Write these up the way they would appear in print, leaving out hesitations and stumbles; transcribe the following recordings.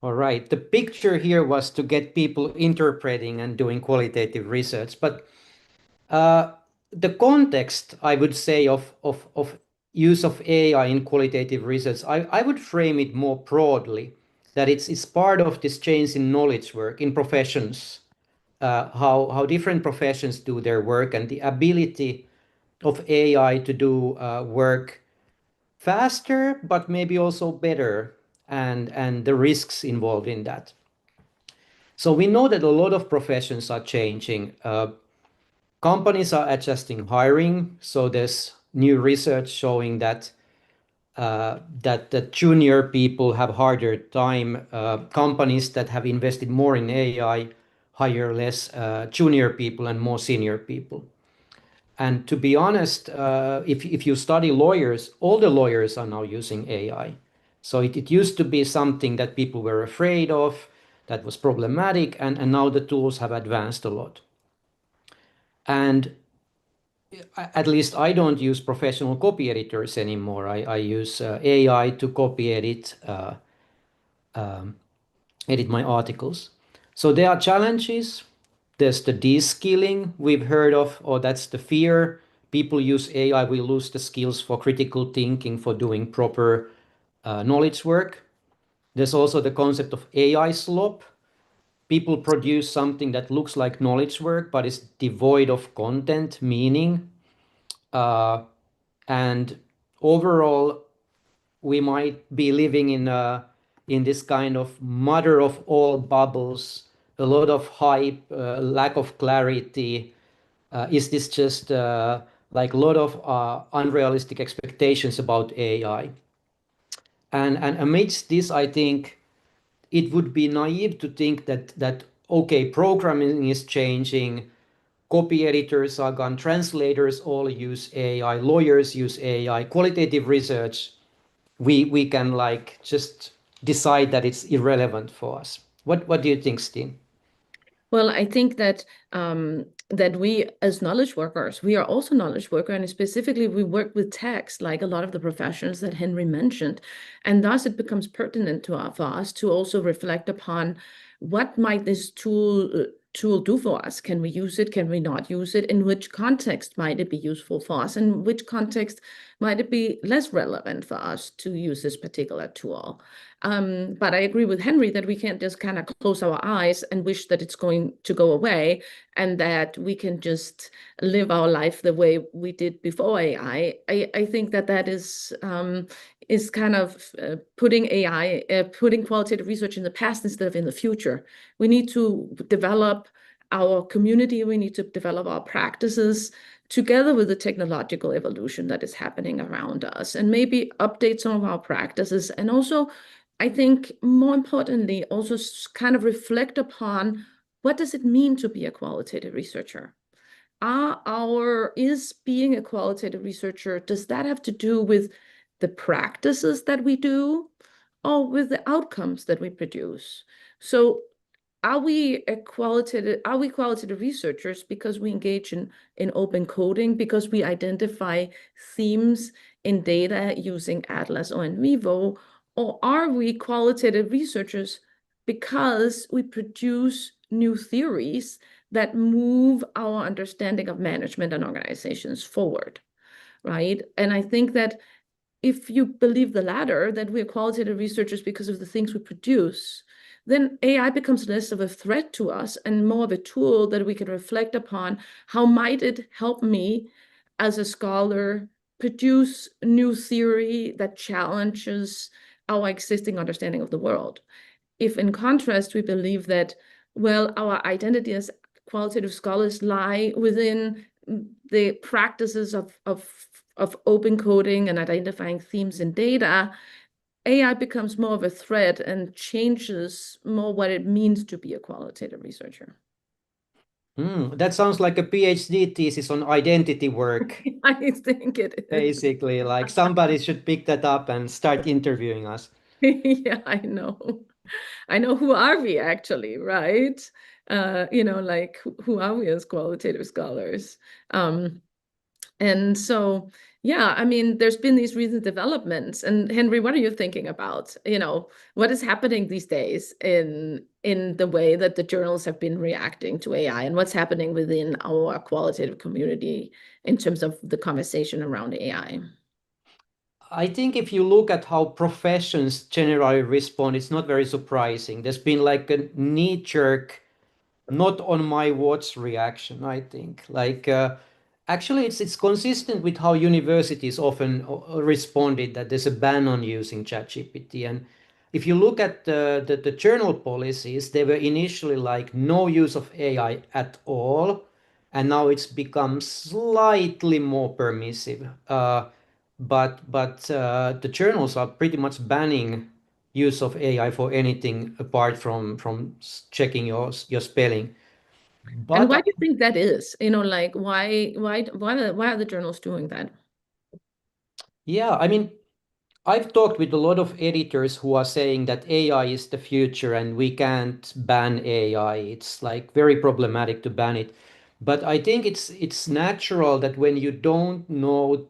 All right. The picture here was to get people interpreting and doing qualitative research, but uh, the context, I would say, of use of AI in qualitative research, I would frame it more broadly, that it's part of this change in knowledge work in professions, how different professions do their work and the ability of AI to do work faster, but maybe also better, and the risks involved in that. So we know that a lot of professions are changing. Companies are adjusting hiring. So there's new research showing that that the junior people have harder time. Companies that have invested more in AI hire less junior people and more senior people. And to be honest, if you study lawyers, all the lawyers are now using AI. So it used to be something that people were afraid of, that was problematic, and now the tools have advanced a lot. And at least I don't use professional copy editors anymore. I use AI to copy edit my articles. So there are challenges. There's the de-skilling we've heard of, or that's the fear. People use AI, we lose the skills for critical thinking, for doing proper knowledge work. There's also the concept of AI slop. People produce something that looks like knowledge work, but is devoid of content, meaning. Uh, and overall, we might be living in this kind of mother of all bubbles, a lot of hype, lack of clarity. Is this just like a lot of unrealistic expectations about AI? And amidst this, I think it would be naive to think that okay, programming is changing, copy editors are gone, translators all use AI, lawyers use AI, qualitative research, we can like just decide that it's irrelevant for us. What do you think, Stine? Well, I think that that we as knowledge workers, we are also knowledge worker, and specifically we work with text, like a lot of the professions that Henri mentioned, and thus it becomes pertinent for us to also reflect upon what might this tool do for us? Can we use it? Can we not use it? In which context might it be useful for us? In which context might it be less relevant for us to use this particular tool? But I agree with Henri that we can't just kind of close our eyes and wish that it's going to go away and that we can just live our life the way we did before AI. I think that that is kind of putting qualitative research in the past instead of in the future. We need to develop our community, we need to develop our practices together with the technological evolution that is happening around us, and maybe update some of our practices. And also, I think more importantly, also kind of reflect upon what does it mean to be a qualitative researcher? Is being a qualitative researcher, does that have to do with the practices that we do or with the outcomes that we produce? So are we qualitative researchers because we engage in open coding, because we identify themes in data using Atlas or NVivo, or are we qualitative researchers because we produce new theories that move our understanding of management and organizations forward, right? And I think that if you believe the latter, that we're qualitative researchers because of the things we produce, then AI becomes less of a threat to us and more of a tool that we can reflect upon. How might it help me as a scholar produce new theory that challenges our existing understanding of the world? If in contrast, we believe that, well, our identity as qualitative scholars lie within the practices of open coding and identifying themes in data, AI becomes more of a threat and changes more what it means to be a qualitative researcher. That sounds like a PhD thesis on identity work. I think it is. Basically, like somebody should pick that up and start interviewing us. Yeah, I know. I know. Who are we actually, right? Like who are we as qualitative scholars? And so Yeah, I mean, there's been these recent developments. And Henry, what are you thinking about? What is happening these days in the way that the journals have been reacting to AI, and what's happening within our qualitative community in terms of the conversation around AI? I think if you look at how professions generally respond, it's not very surprising. There's been like a knee-jerk, not on my watch reaction, I think. Actually, it's consistent with how universities often responded that there's a ban on using ChatGPT. And if you look at the journal policies, they were initially like no use of AI at all, and now it's become slightly more permissive. But the journals are pretty much banning use of AI for anything apart from checking your spelling. And But why do you think that is? Like why are the journals doing that? yeah, I mean, I've talked with a lot of editors who are saying that AI is the future and we can't ban AI. It's like very problematic to ban it. But I think it's natural that when you don't know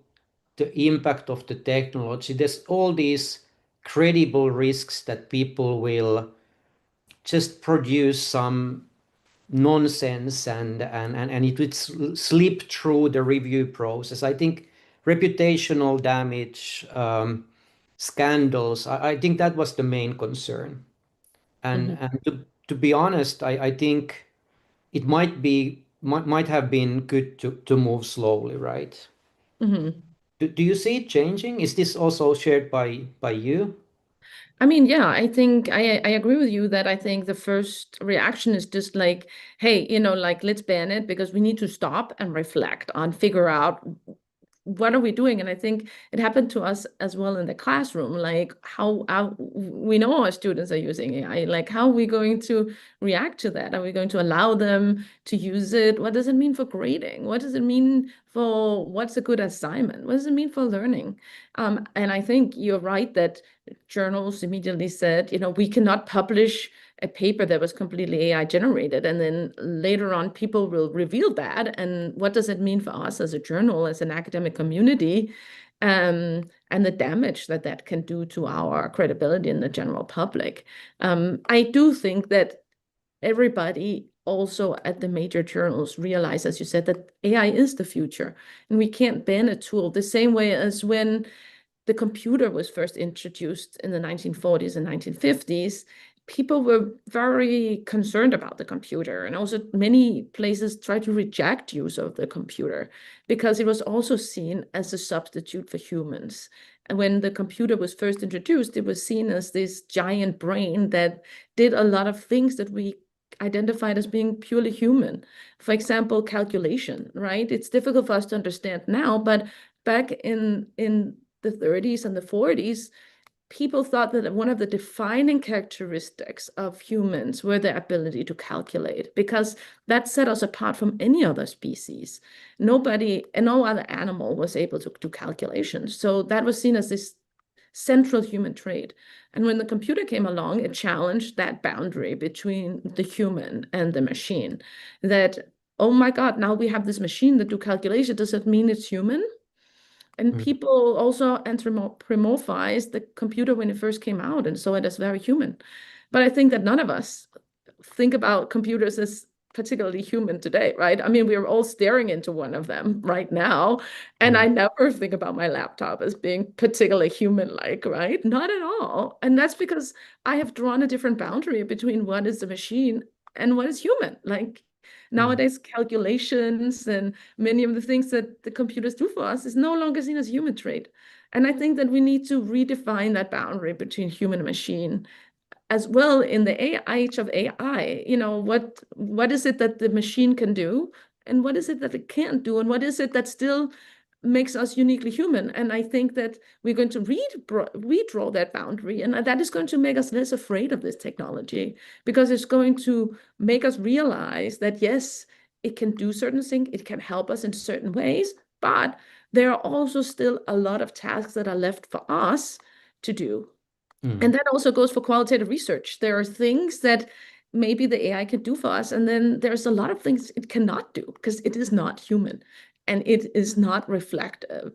the impact of the technology, there's all these credible risks that people will just produce some nonsense and it would slip through the review process. I think reputational damage, scandals, I think that was the main concern. And Hmm. and to be honest, I think it might have been good to move slowly, right? Hmm. Do you see it changing? Is this also shared by you? I mean, yeah, I think I agree with you that I think the first reaction is just like, hey, like let's ban it because we need to stop and reflect on figure out what are we doing? And I think it happened to us as well in the classroom. Like how we know our students are using AI. Like how are we going to react to that? Are we going to allow them to use it? What does it mean for grading? What does it mean for what's a good assignment? What does it mean for learning? And I think you're right that journals immediately said, we cannot publish a paper that was completely AI generated. And then later on, people will reveal that. And what does it mean for us as a journal, as an academic community, and the damage that that can do to our credibility in the general public? I do think that everybody also at the major journals realize, as you said, that AI is the future. And we can't ban a tool the same way as when the computer was first introduced in the 1940s and 1950s, people were very concerned about the computer. And also many places tried to reject use of the computer because it was also seen as a substitute for humans. And when the computer was first introduced, it was seen as this giant brain that did a lot of things that we identified as being purely human. For example, calculation, right? It's difficult for us to understand now, but back in the 30s and the 40s, people thought that one of the defining characteristics of humans were their ability to calculate, because that set us apart from any other species. Nobody and no other animal was able to do calculations. So that was seen as this central human trait. And when the computer came along, it challenged that boundary between the human and the machine. That, oh my God, now we have this machine that do calculation. Does it mean it's human? And Mm, people also anthropomorphized the computer when it first came out and saw it as very human. But I think that none of us think about computers as particularly human today, right? I mean, we're all staring into one of them right now. And mm, I never think about my laptop as being particularly human-like, right? Not at all. And that's because I have drawn a different boundary between what is a machine and what is human. Like mm, nowadays, calculations and many of the things that the computers do for us is no longer seen as human trait. And I think that we need to redefine that boundary between human and machine as well in the age of AI. What is it that the machine can do, and what is it that it can't do, and what is it that still makes us uniquely human? And I think that we're going to redraw that boundary, and that is going to make us less afraid of this technology because it's going to make us realize that yes, it can do certain things, it can help us in certain ways, but there are also still a lot of tasks that are left for us to do. mm, And that also goes for qualitative research. There are things that maybe the AI can do for us, and then there's a lot of things it cannot do because it is not human and it is not reflective.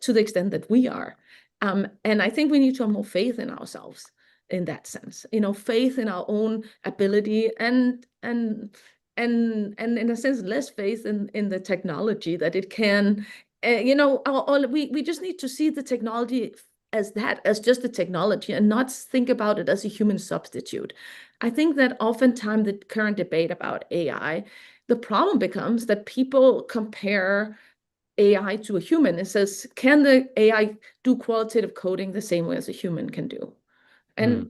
to the extent that we are. And I think we need to have more faith in ourselves in that sense, faith in our own ability and in a sense, less faith in the technology that it can, we just need to see the technology as just a technology and not think about it as a human substitute. I think that oftentimes the current debate about AI, the problem becomes that people compare AI to a human. It says, can the AI do qualitative coding the same way as a human can do? And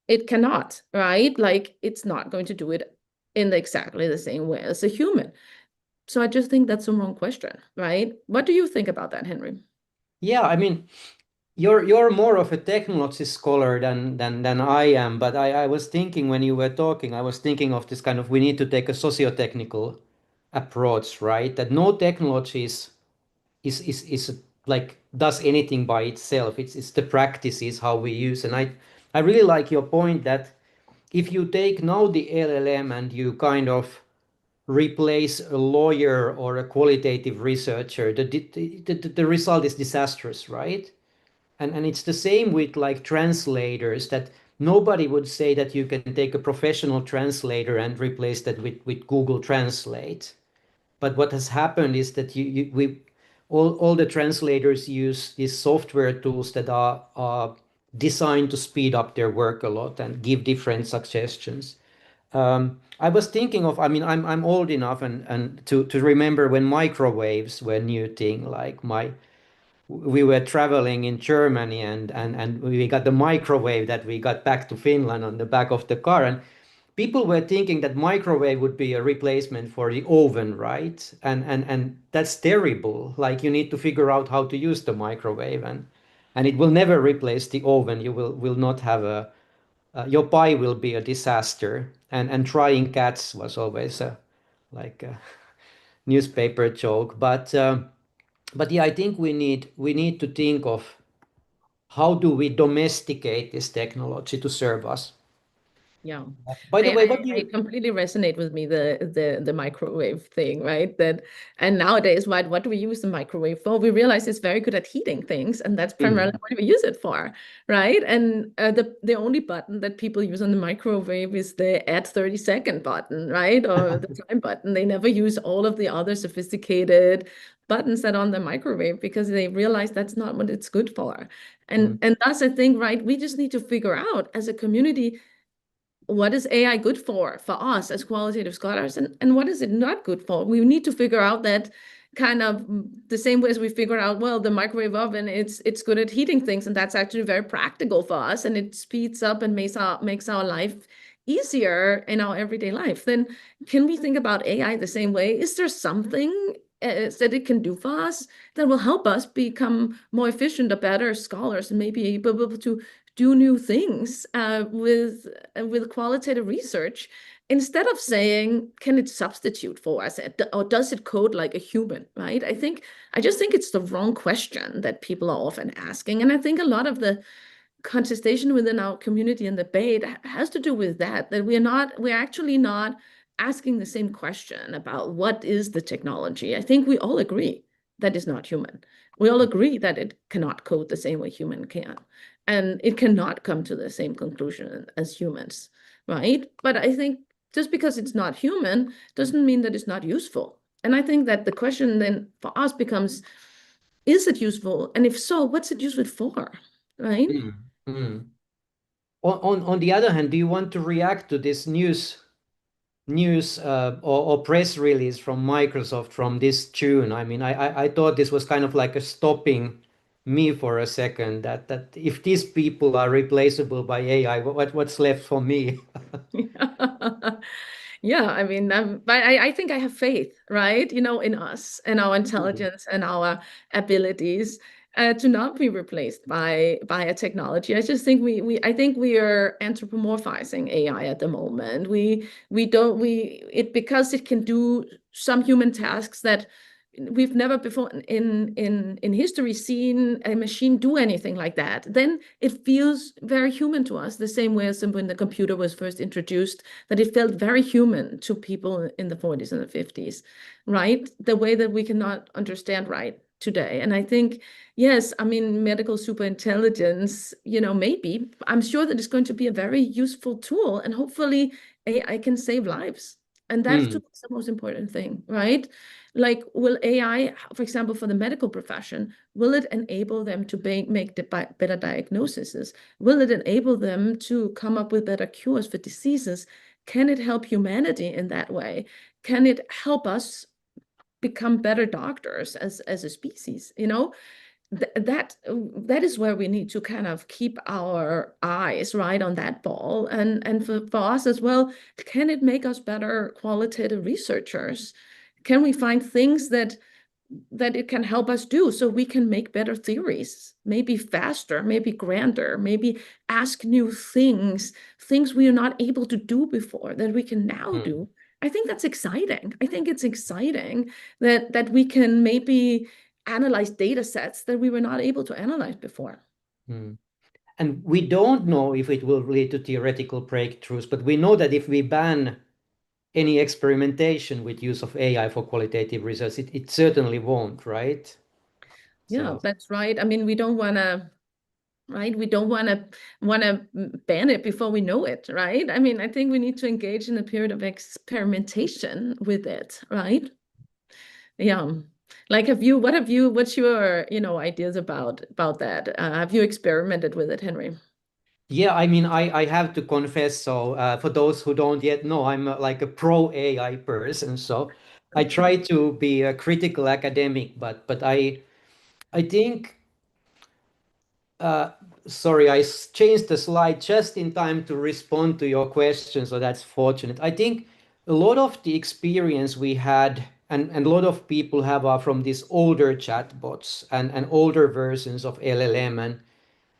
it cannot, right? Like it's not going to do it in exactly the same way as a human. So I just think that's a wrong question, right? What do you think about that, Henri? Yeah, I mean, you're more of a technology scholar than I am, but I was thinking when you were talking, I was thinking of this kind of we need to take a socio-technical approach, right? That no technology is like does anything by itself. It's the practices how we use. And I really like your point that if you take now the LLM and you kind of replace a lawyer or a qualitative researcher, the result is disastrous, right? And it's the same with like translators, that nobody would say that you can take a professional translator and replace that with Google Translate. But what has happened is that we all the translators use these software tools that are designed to speed up their work a lot and give different suggestions. I was thinking of, I mean, I'm old enough and to remember when microwaves were new thing. Like we were traveling in Germany and we got the microwave that we got back to Finland on the back of the car, and people were thinking that microwave would be a replacement for the oven, right? And that's terrible. Like you need to figure out how to use the microwave, and it will never replace the oven. You will not have a your pie will be a disaster. And trying cats was always a like a newspaper joke. But yeah, I think we need to think of how do we domesticate this technology to serve us. Yeah. By the I, way, I what do I you? completely resonate with me the microwave thing, right? That and nowadays, what do we use the microwave for? We realize it's very good at heating things, and that's primarily Mm. what we use it for, right? And the only button that people use on the microwave is the add 30-second button, right? Or the time button. They never use all of the other sophisticated buttons that are on the microwave because they realize that's not what it's good for. Mm. And that's the thing, right? We just need to figure out as a community, what is AI good for us as qualitative scholars, and what is it not good for? We need to figure out that kind of the same way as we figure out, well, the microwave oven, it's good at heating things, and that's actually very practical for us, and it speeds up and makes our life easier in our everyday life. Then can we think about AI the same way? Is there something that it can do for us that will help us become more efficient or better scholars and maybe able to do new things with qualitative research, instead of saying, can it substitute for us, or does it code like a human, right? I just think it's the wrong question that people are often asking. And I think a lot of the contestation within our community and debate has to do with that we're actually not asking the same question about what is the technology. I think we all agree that is not human. We all agree that it cannot code the same way human can, and it cannot come to the same conclusion as humans, right? But I think just because it's not human doesn't mean that it's not useful. And I think that the question then for us becomes, is it useful? And if so, what's it useful for, right? Mm. Mm. On the other hand, do you want to react to this news or press release from Microsoft from this June? I mean, I thought this was kind of like a stopping me for a second, that if these people are replaceable by AI, what's left for me? Yeah, I mean, but I think I have faith, right? In us and our intelligence and our abilities to not be replaced by a technology. I just think I think we are anthropomorphizing AI at the moment. We don't we it because it can do some human tasks that we've never before in history seen a machine do anything like that. Then it feels very human to us, the same way as when the computer was first introduced, that it felt very human to people in the 40s and the 50s, right? The way that we cannot understand, right, today. And I think, yes, I mean, medical superintelligence, maybe, I'm sure that it's going to be a very useful tool, and hopefully AI can save lives. And that's Mm, the most important thing, right? Like, will AI, for example, for the medical profession, will it enable them to make better diagnoses? Will it enable them to come up with better cures for diseases? Can it help humanity in that way? Can it help us become better doctors as a species? That is where we need to kind of keep our eyes right on that ball, and for us as well. Can it make us better qualitative researchers? Can we find things that it can help us do so we can make better theories, maybe faster, maybe grander, maybe ask new things we are not able to do before that we can now mm, do? I think that's exciting. I think it's exciting that we can maybe analyze data sets that we were not able to analyze before. mm. And we don't know if it will lead to theoretical breakthroughs, but we know that if we ban any experimentation with use of AI for qualitative research, it certainly won't, right? Yeah, So that's right. I mean, we don't want to, right? We don't want to ban it before we know it, right? I mean, I think we need to engage in a period of experimentation with it, right? Yeah. Like, what's your, ideas about that? Have you experimented with it, Henry? yeah, I mean, I have to confess. So for those who don't yet know, I'm like a pro AI person. So I try to be a critical academic, but I think uh, sorry, changed the slide just in time to respond to your question, so that's fortunate. I think a lot of the experience we had and a lot of people have are from these older chatbots and older versions of LLM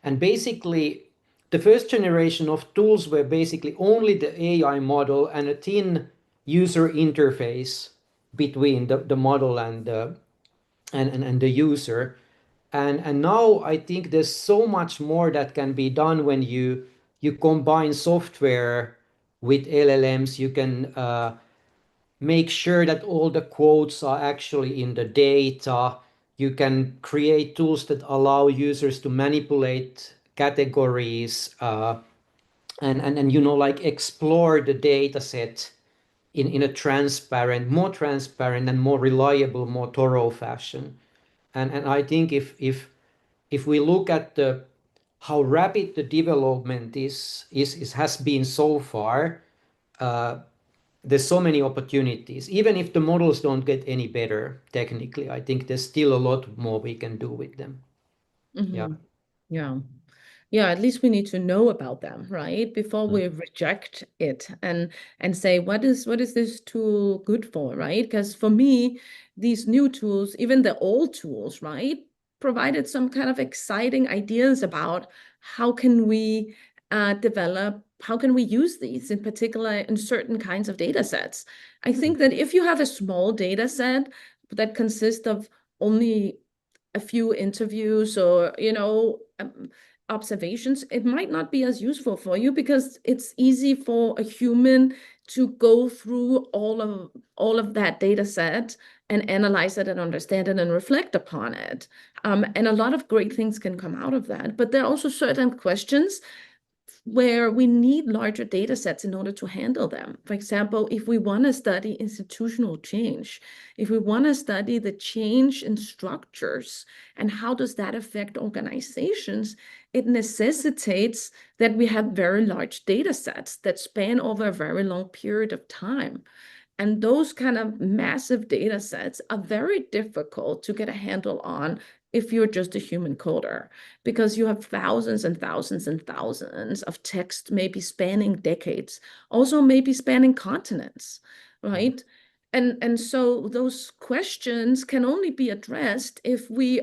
and basically the first generation of tools were basically only the AI model and a thin user interface between the model and and the user. And now I think there's so much more that can be done when you combine software with LLMs. You can make sure that all the quotes are actually in the data. You can create tools that allow users to manipulate categories and like explore the data set in a more transparent and more reliable, more thorough fashion. And I think if we look at the how rapid the development is has been so far, uh, there's so many opportunities. Even if the models don't get any better technically, I think there's still a lot more we can do with them. Yeah. Hmm. Yeah. Yeah, at least we need to know about them, right? Before Mm, we reject it and say, what is this tool good for, right? Because for me, these new tools, even the old tools, right, provided some kind of exciting ideas about how can we how can we use these in particular in certain kinds of data sets. I mm, think that if you have a small data set that consists of only a few interviews or observations, it might not be as useful for you because it's easy for a human to go through all of that data set and analyze it and understand it and reflect upon it. And a lot of great things can come out of that. But there are also certain questions where we need larger data sets in order to handle them. For example, if we want to study institutional change, if we want to study the change in structures and how does that affect organizations, it necessitates that we have very large data sets that span over a very long period of time. And those kind of massive data sets are very difficult to get a handle on if you're just a human coder, because you have thousands and thousands and thousands of text, maybe spanning decades, also maybe spanning continents, mm, right? And so those questions can only be addressed if we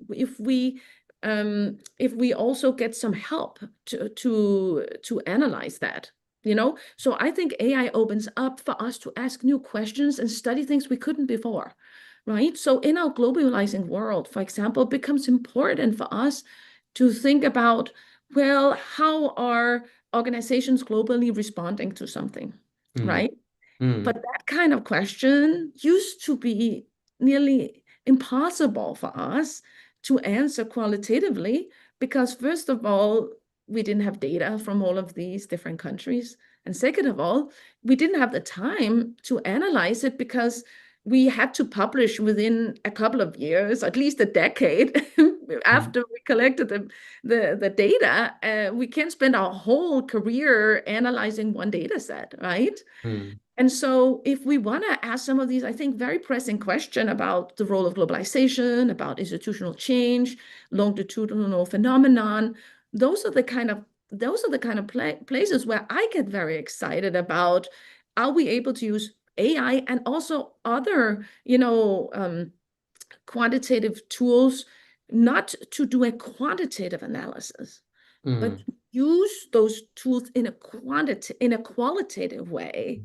if we also get some help to analyze that. So I think AI opens up for us to ask new questions and study things we couldn't before, right? So in our globalizing world, for example, it becomes important for us to think about, well, how are organizations globally responding to something, mm, right? mm, But that kind of question used to be nearly impossible for us to answer qualitatively because, first of all, we didn't have data from all of these different countries. And second of all, we didn't have the time to analyze it because we had to publish within a couple of years, at least a decade Mm. after we collected the data. We can't spend our whole career analyzing one data set, right? Mm. And so if we want to ask some of these, I think, very pressing question about the role of globalization, about institutional change, longitudinal phenomenon, those are the kind of places where I get very excited about, are we able to use AI and also other, quantitative tools, not to do a quantitative analysis, but Mm. to use those tools in a qualitative way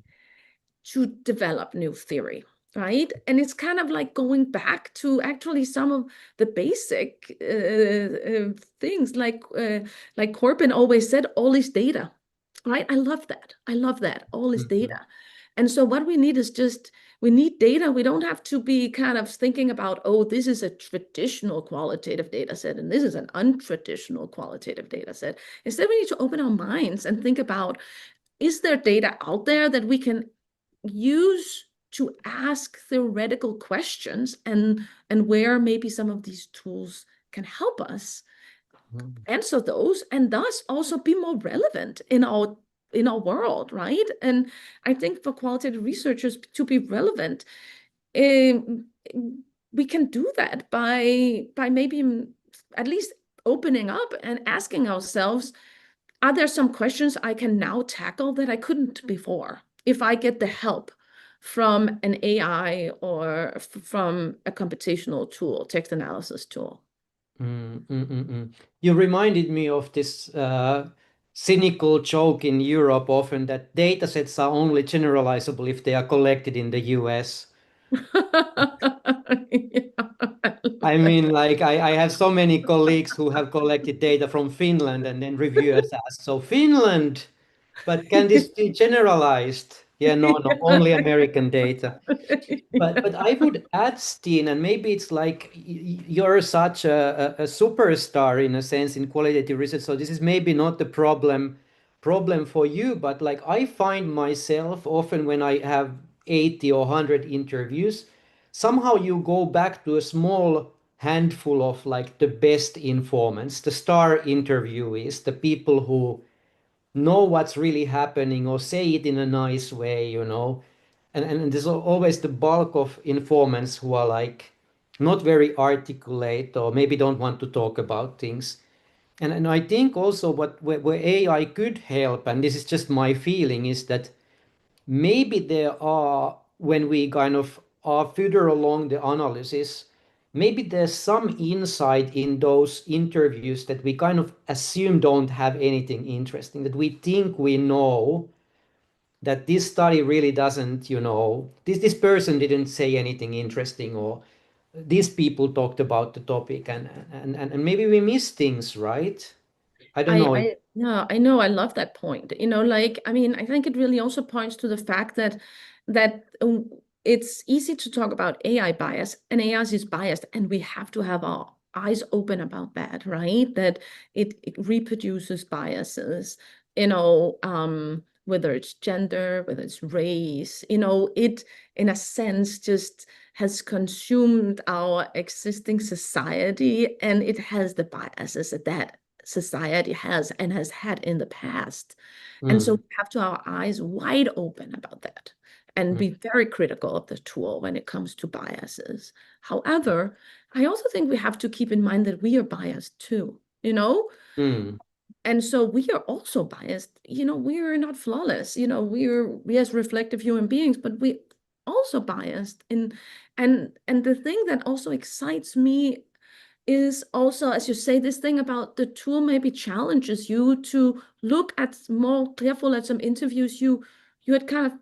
to develop new theory, right? And it's kind of like going back to actually some of the basic things, like Corbin always said, all is data, right? I love that. I love that. All is Mm. data. And so what we need is just, we need data. We don't have to be kind of thinking about, oh, this is a traditional qualitative data set and this is an untraditional qualitative data set. Instead, we need to open our minds and think about, is there data out there that we can use to ask theoretical questions, and where maybe some of these tools can help us Mm. answer those and thus also be more relevant in our world, right? And I think for qualitative researchers to be relevant, um, we can do that by maybe at least opening up and asking ourselves, are there some questions I can now tackle that I couldn't before if I get the help from an AI or from a computational tool, text analysis tool? Mm. Mm. Mm. Mm. You reminded me of this cynical joke in Europe often that data sets are only generalizable if they are collected in the US. Yeah, I I love mean, that. like I have so many colleagues who have collected data from Finland, and then reviewers ask, so Finland, but can this be generalized? Yeah, no, no, only American data. But I would add, Stine, and maybe it's like you're such a superstar in a sense in qualitative research. So this is maybe not the problem for you, but like I find myself often when I have 80 or 100 interviews, somehow you go back to a small handful of like the best informants, the star interviewees, the people who know what's really happening or say it in a nice way, and there's always the bulk of informants who are like not very articulate or maybe don't want to talk about things. And I think also where AI could help, and this is just my feeling, is that maybe there are, when we kind of are further along the analysis, maybe there's some insight in those interviews that we kind of assume don't have anything interesting, that we think we know that this study really doesn't, this person didn't say anything interesting, or these people talked about the topic, and maybe we miss things, right? I don't know. Yeah, I know, I love that point. Like, I mean, I think it really also points to the fact that it's easy to talk about AI bias, and AI is biased, and we have to have our eyes open about that, right? That it reproduces biases, whether it's gender, whether it's race, it in a sense just has consumed our existing society, and it has the biases that society has and has had in the past. And so Mm. we have to have our eyes wide open about that and Mm. be very critical of the tool when it comes to biases. However, I also think we have to keep in mind that we are biased too. Mm. And so we are also biased. We are not flawless. We as reflective human beings, but we also biased. And the thing that also excites me is also, as you say, this thing about the tool maybe challenges you to look at more careful at some interviews you had kind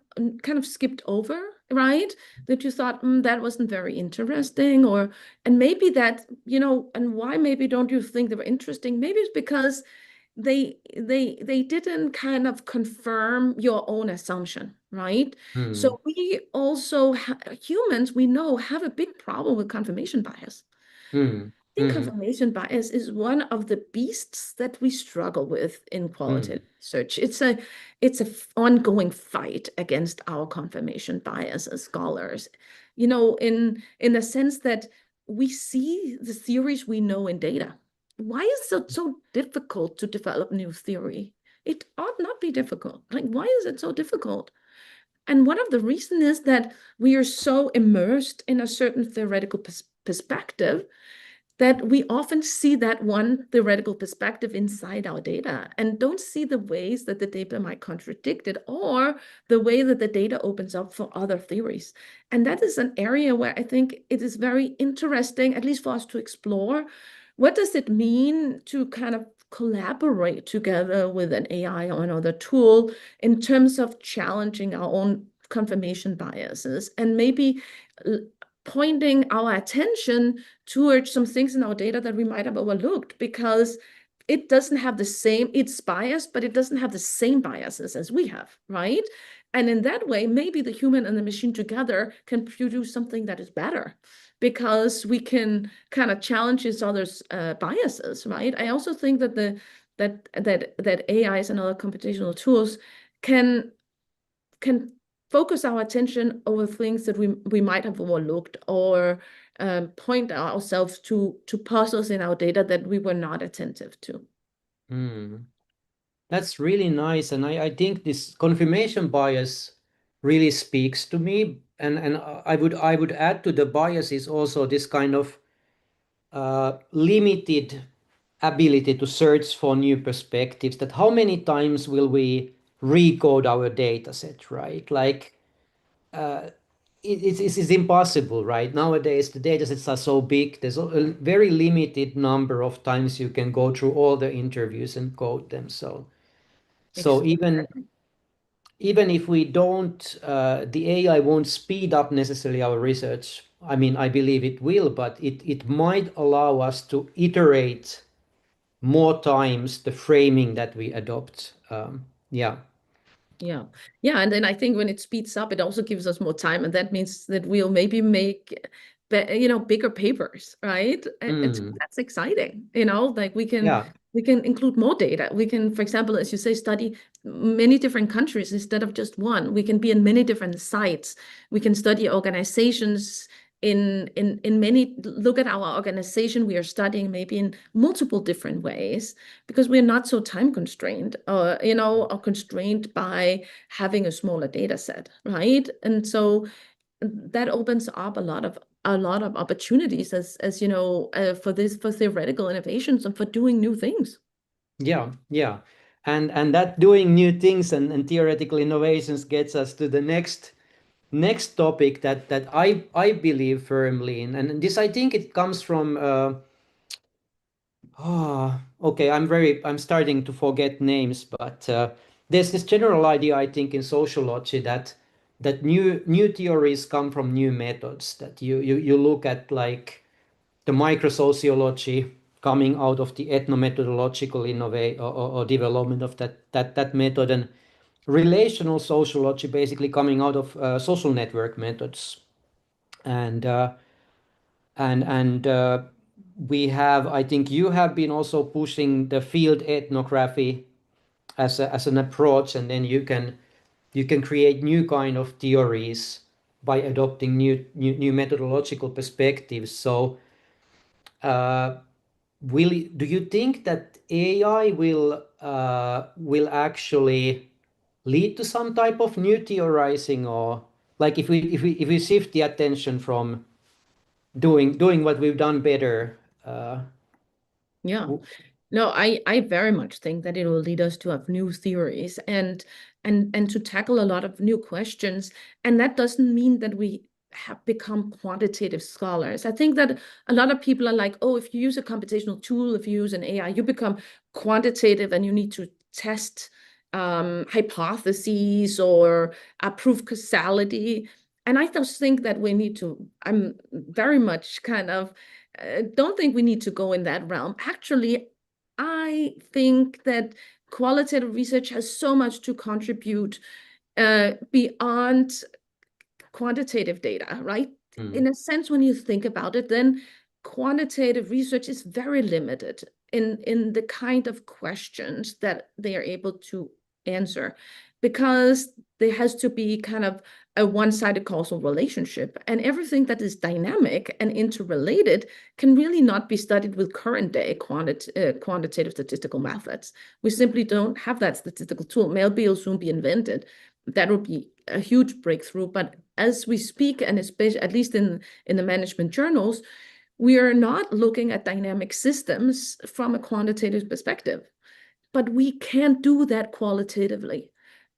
of skipped over, right? That you thought, that wasn't very interesting, and maybe that, and why maybe don't you think they were interesting? Maybe it's because they didn't kind of confirm your own assumption, right? Hmm. So we also humans, we know, have a big problem with confirmation bias. Hmm. I think Hmm. confirmation bias is one of the beasts that we struggle with in Hmm. qualitative research. It's a ongoing fight against our confirmation bias as scholars, in the sense that we see the theories we know in data. Why is it so difficult to develop new theory? It ought not be difficult. Like, why is it so difficult? And one of the reasons is that we are so immersed in a certain theoretical perspective that we often see that one theoretical perspective inside our data and don't see the ways that the data might contradict it, or the way that the data opens up for other theories. And that is an area where I think it is very interesting, at least for us to explore. What does it mean to kind of collaborate together with an AI or another tool in terms of challenging our own confirmation biases, and maybe pointing our attention towards some things in our data that we might have overlooked, because it doesn't have the same, it's biased, but it doesn't have the same biases as we have, right? And in that way, maybe the human and the machine together can produce something that is better, because we can kind of challenge each other's biases, right? I also think that that AIs and other computational tools can can focus our attention over things that we might have overlooked, or point ourselves to puzzles in our data that we were not attentive to. Hmm. That's really nice. And I think this confirmation bias really speaks to me. And I would add to the bias is also this kind of limited ability to search for new perspectives. That how many times will we recode our data set, right? Like it's impossible, right? Nowadays, the data sets are so big. There's a very limited number of times you can go through all the interviews and code them. So Exactly. even if we don't, the AI won't speed up necessarily our research. I mean, I believe it will, but it might allow us to iterate more times the framing that we adopt. Yeah. Yeah. Yeah. And then I think when it speeds up, it also gives us more time. And that means that we'll maybe make, bigger papers, right? Mm, That's exciting. Like yeah. we can include more data. We can, for example, as you say, study many different countries instead of just one. We can be in many different sites. We can study organizations in many, look at our organization we are studying maybe in multiple different ways, because we're not so time constrained, or constrained by having a smaller data set, right? And so that opens up a lot of opportunities, as for theoretical innovations and for doing new things. Yeah. Yeah. And that doing new things and theoretical innovations gets us to the next topic that I believe firmly in. And this I think it comes from okay, I'm starting to forget names, but there's this general idea I think in sociology that new theories come from new methods, that you look at like the microsociology coming out of the ethnomethodological innovate or development of that method, and relational sociology basically coming out of social network methods. And uh, and and uh, we have, I think you have been also pushing the field ethnography as an approach, and then you can create new kind of theories by adopting new methodological perspectives. So uh, do you think that AI will actually lead to some type of new theorizing, or like if we shift the attention from doing what we've done better? Yeah. W- No, I very much think that it will lead us to have new theories, and to tackle a lot of new questions. And that doesn't mean that we have become quantitative scholars. I think that a lot of people are like, oh, if you use a computational tool, if you use an AI, you become quantitative and you need to test hypotheses or prove causality. And I just think that we need to, I'm very much kind of don't think we need to go in that realm. Actually, I think that qualitative research has so much to contribute beyond quantitative data, right? In a sense, when you think about it, then quantitative research is very limited in the kind of questions that they are able to answer, because there has to be kind of a one-sided causal relationship, and everything that is dynamic and interrelated can really not be studied with current day quantitative statistical methods. We simply don't have that statistical tool. Maybe it'll soon be invented. That would be a huge breakthrough. But as we speak, and especially at least in the management journals, we are not looking at dynamic systems from a quantitative perspective, but we can't do that qualitatively.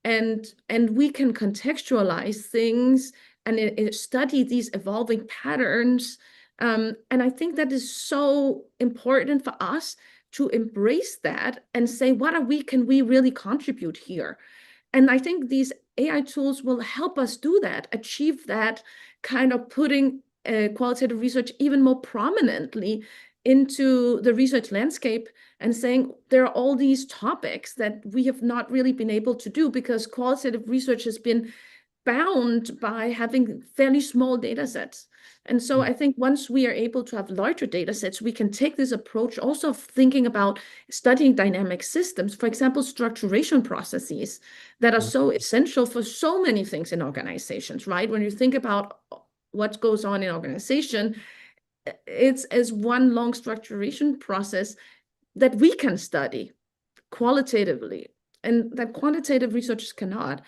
And we can contextualize things and study these evolving patterns. And I think that is so important for us to embrace that and say, can we really contribute here? And I think these AI tools will help us do that, achieve that, kind of putting qualitative research even more prominently into the research landscape, and saying there are all these topics that we have not really been able to do because qualitative research has been bound by having fairly small data sets. And so I think once we are able to have larger data sets, we can take this approach also of thinking about studying dynamic systems, for example, structuration processes that are so essential for so many things in organizations, right? When you think about what goes on in organization, it's as one long structuration process that we can study qualitatively and that quantitative researchers cannot.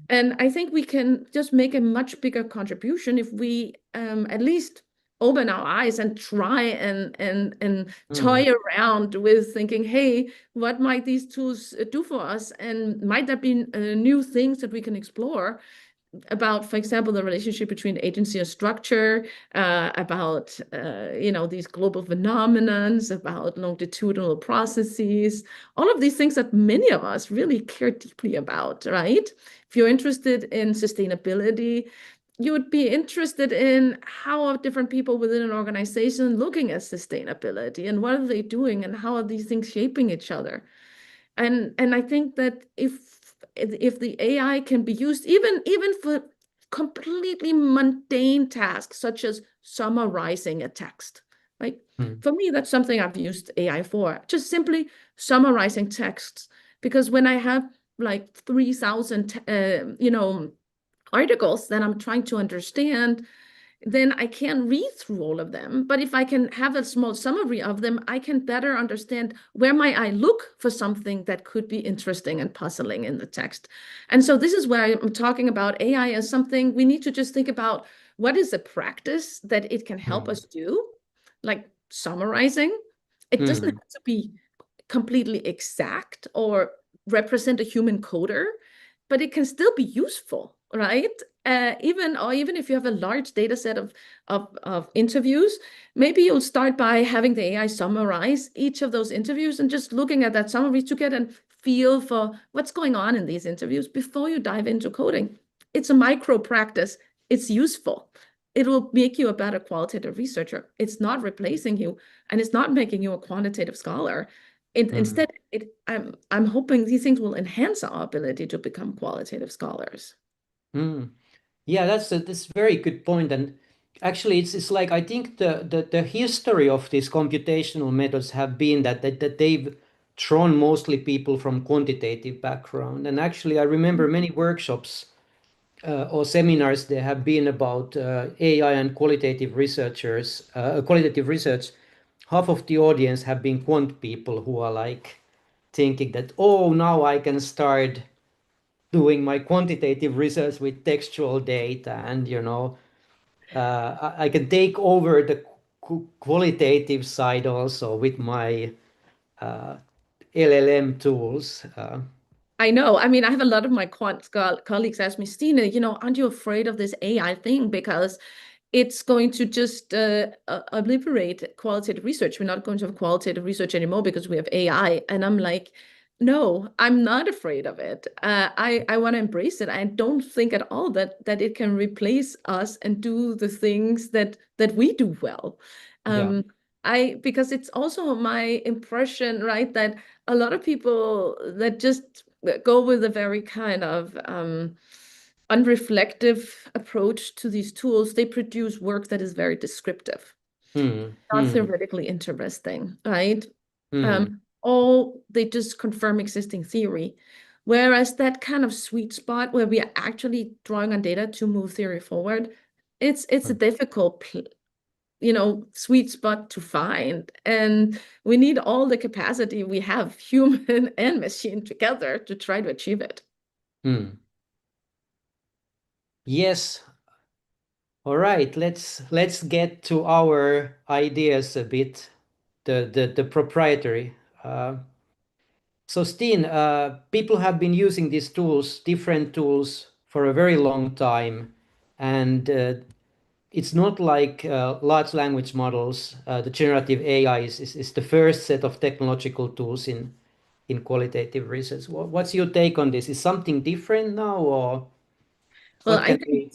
And I think we can just make a much bigger contribution if we at least open our eyes and try and toy around with thinking, hey, what might these tools do for us? And might there be new things that we can explore about, for example, the relationship between agency and structure, about these global phenomenons, about longitudinal processes, all of these things that many of us really care deeply about, right? If you're interested in sustainability, you would be interested in how are different people within an organization looking at sustainability, and what are they doing, and how are these things shaping each other. And I think that if the AI can be used even for completely mundane tasks, such as summarizing a text, right? For me, that's something I've used AI for, just simply summarizing texts. Because when I have like 3,000, articles that I'm trying to understand, then I can't read through all of them. But if I can have a small summary of them, I can better understand where might I look for something that could be interesting and puzzling in the text. And so this is where I'm talking about AI as something we need to just think about. What is a practice that it can help us do? Like summarizing. It doesn't have to be completely exact or represent a human coder, but it can still be useful, right? Even if you have a large data set of interviews, maybe you'll start by having the AI summarize each of those interviews and just looking at that summary to get a feel for what's going on in these interviews before you dive into coding. It's a micro practice. It's useful. It will make you a better qualitative researcher. It's not replacing you, and it's not making you a quantitative scholar. Instead, I'm hoping these things will enhance our ability to become qualitative scholars. Yeah, that's a very good point. And actually, it's like I think the history of these computational methods have been that they've drawn mostly people from quantitative background. And actually, I remember many workshops or seminars there have been about AI and qualitative researchers, qualitative research. Half of the audience have been quant people who are like thinking that, oh, now I can start doing my quantitative research with textual data, and I can take over the qualitative side also with my LLM tools. I know. I mean, I have a lot of my colleagues ask me, Stine, aren't you afraid of this AI thing? Because it's going to just obliterate qualitative research. We're not going to have qualitative research anymore because we have AI. And I'm like, no, I'm not afraid of it. I want to embrace it. I don't think at all that it can replace us and do the things that we do well. Yeah. because it's also my impression, right, that a lot of people that just go with a very kind of unreflective approach to these tools, they produce work that is very descriptive, Hmm. not Hmm. theoretically interesting, right? Hmm. Or they just confirm existing theory. Whereas that kind of sweet spot where we are actually drawing on data to move theory forward, it's a difficult sweet spot to find. And we need all the capacity we have, human and machine together, to try to achieve it. Hmm. Yes. All right. Let's get to our ideas a bit. The proprietary. So Stine, people have been using these tools, different tools, for a very long time, and it's not like large language models. The generative AI is the first set of technological tools in qualitative research. What's your take on this? Is something different now, or Well, what I can think we?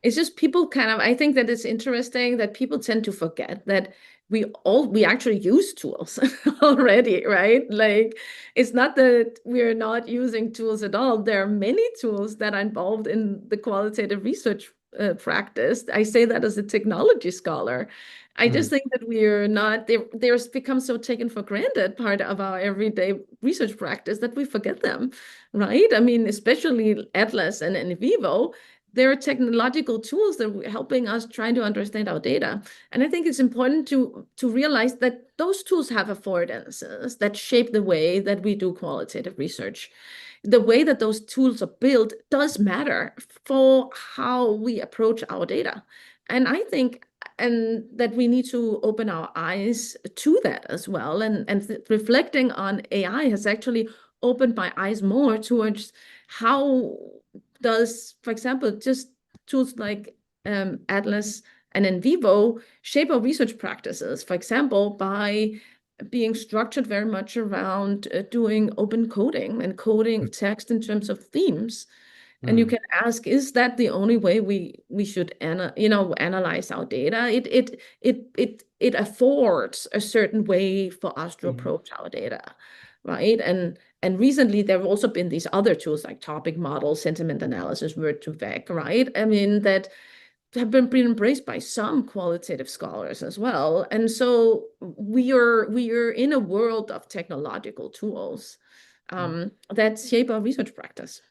it's just people kind of, I think that it's interesting that people tend to forget that we actually use tools already, right? Like, it's not that we're not using tools at all. There are many tools that are involved in the qualitative research practice. I say that as a technology scholar. I Hmm. just think that we're not, there's become so taken for granted part of our everyday research practice that we forget them, right? I mean, especially Atlas and NVivo, there are technological tools that are helping us trying to understand our data. And I think it's important to realize that those tools have affordances that shape the way that we do qualitative research. The way that those tools are built does matter for how we approach our data. And I think and that we need to open our eyes to that as well. And reflecting on AI has actually opened my eyes more towards how does, for example, just tools like Atlas and NVivo shape our research practices, for example, by being structured very much around doing open coding and coding text in terms of themes. And you Hmm. can ask, is that the only way we should analyze our data? It affords a certain way for us to Hmm. approach our data, right? And recently there have also been these other tools like topic models, sentiment analysis, word2vec, right? I mean, that have been embraced by some qualitative scholars as well. And so we are in a world of technological tools that shape our research practice,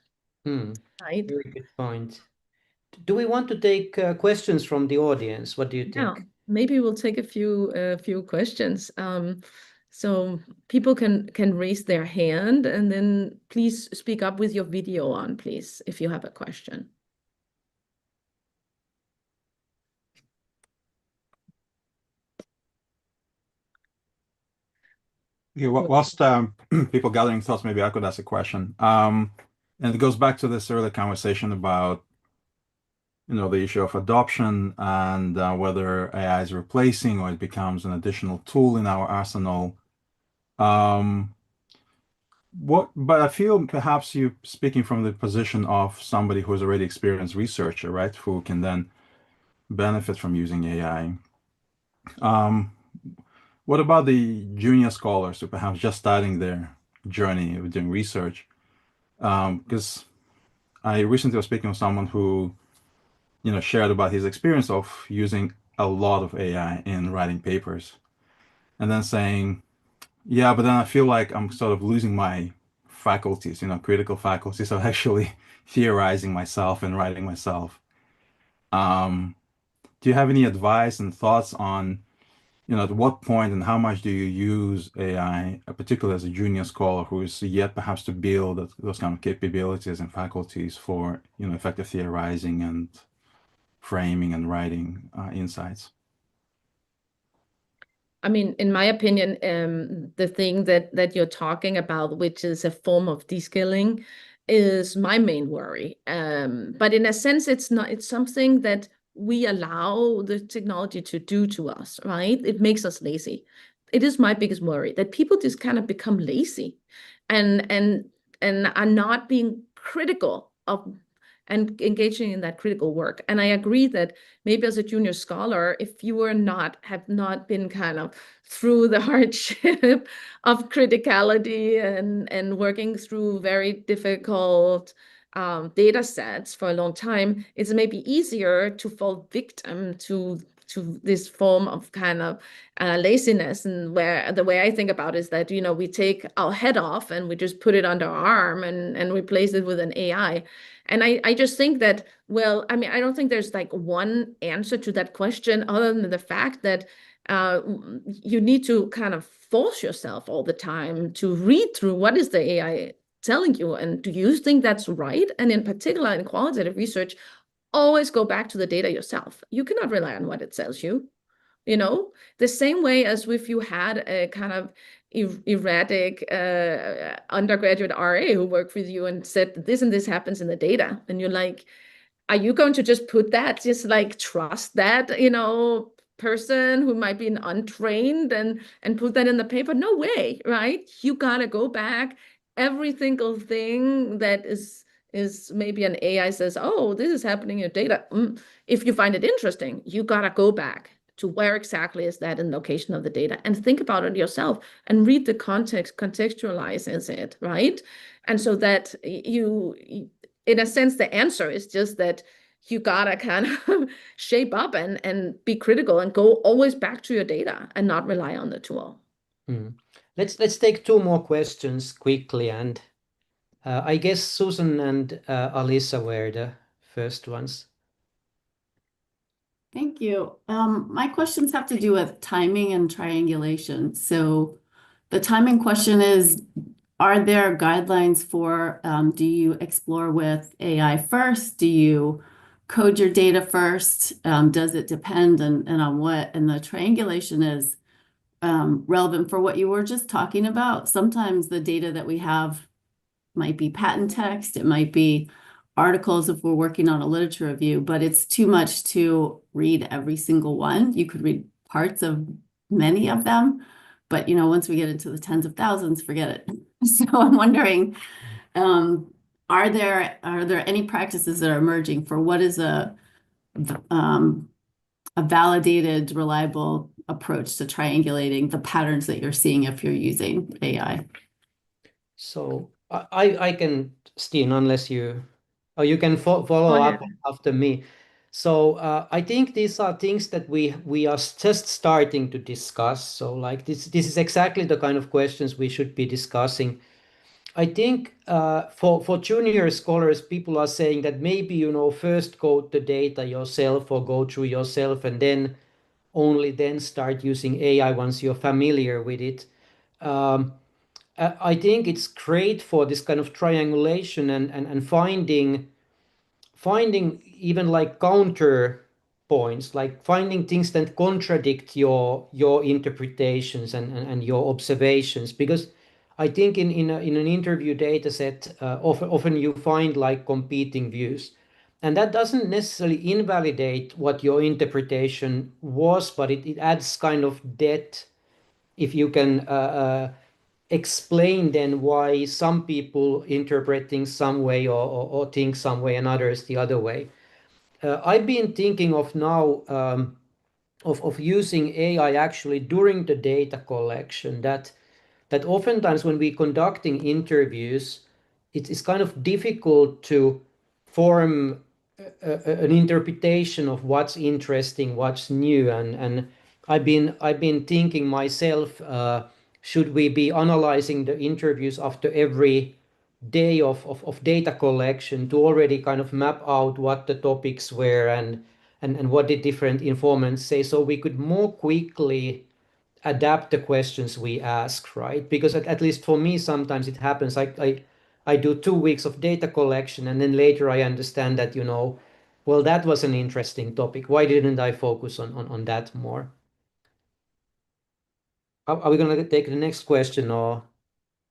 Hmm. right? Very good point. Do we want to take questions from the audience? What do you Yeah, think? maybe we'll take a few questions. So people can raise their hand, and then please speak up with your video on, please, if you have a question. Okay, whilst people gathering thoughts, maybe I could ask a question. And it goes back to this earlier conversation about, the issue of adoption and whether AI is replacing or it becomes an additional tool in our arsenal. Um, but I feel perhaps you speaking from the position of somebody who is already experienced researcher, right, who can then benefit from using AI. Um, what about the junior scholars who perhaps just starting their journey with doing research? Because I recently was speaking with someone who, shared about his experience of using a lot of AI in writing papers, and then saying, yeah, but then I feel like I'm sort of losing my faculties, critical faculties of actually theorizing myself and writing myself. Um, do you have any advice and thoughts on, at what point and how much do you use AI, particularly as a junior scholar who is yet perhaps to build those kind of capabilities and faculties for, effective theorizing and framing and writing insights? I mean, in my opinion, the thing that you're talking about, which is a form of deskilling, is my main worry. But in a sense, it's not. It's something that we allow the technology to do to us, right? It makes us lazy. It is my biggest worry that people just kind of become lazy, and are not being critical of and engaging in that critical work. And I agree that maybe as a junior scholar, if you have not been kind of through the hardship of criticality and working through very difficult data sets for a long time, it's maybe easier to fall victim to this form of kind of laziness. And where the way I think about it is that, we take our head off and we just put it under our arm and replace it with an AI. And I just think that, well, I mean, I don't think there's like one answer to that question other than the fact that you need to kind of force yourself all the time to read through what is the AI telling you, and do you think that's right? And in particular, in qualitative research, always go back to the data yourself. You cannot rely on what it tells you. The same way as if you had a kind of erratic undergraduate RA who worked with you and said this and this happens in the data, and you're like, are you going to just put that, just like trust that, person who might be untrained and put that in the paper? No way, right? You gotta go back. Every single thing that is maybe an AI says, oh, this is happening in your data. If you find it interesting, you gotta go back to where exactly is that in location of the data and think about it yourself and read the context, contextualize it, right? And so that you in a sense, the answer is just that you gotta kind of shape up and be critical and go always back to your data and not rely on the tool. Let's take two more questions quickly, and I guess Susan and Alyssa were the first ones. Thank you. My questions have to do with timing and triangulation. So the timing question is, are there guidelines for, do you explore with AI first? Do you code your data first? Does it depend and on what? And the triangulation is relevant for what you were just talking about. Sometimes the data that we have might be patent text, it might be articles if we're working on a literature review, but it's too much to read every single one. You could read parts of many of them, but once we get into the tens of thousands, forget it. So I'm wondering, are there any practices that are emerging for what is a validated, reliable approach to triangulating the patterns that you're seeing if you're using AI? So I can, Stine, unless you can follow up after me. So I think these are things that we are just starting to discuss. So like this is exactly the kind of questions we should be discussing. I think for junior scholars, people are saying that maybe first code the data yourself or go through yourself, and then only then start using AI once you're familiar with it. I think it's great for this kind of triangulation and finding even like counter points, like finding things that contradict your interpretations and your observations. Because I think in an interview data set, often you find like competing views. And that doesn't necessarily invalidate what your interpretation was, but it adds kind of depth if you can explain then why some people interpret things some way or think some way and others the other way. I've been thinking of now of using AI actually during the data collection, that oftentimes when we conducting interviews, it's kind of difficult to form an interpretation of what's interesting, what's new, and I've been thinking myself, should we be analyzing the interviews after every day of data collection to already kind of map out what the topics were and what the different informants say, so we could more quickly adapt the questions we ask, right? Because at least for me, sometimes it happens. I do 2 weeks of data collection, and then later I understand that, well, that was an interesting topic. Why didn't I focus on that more? Are we going to take the next question, or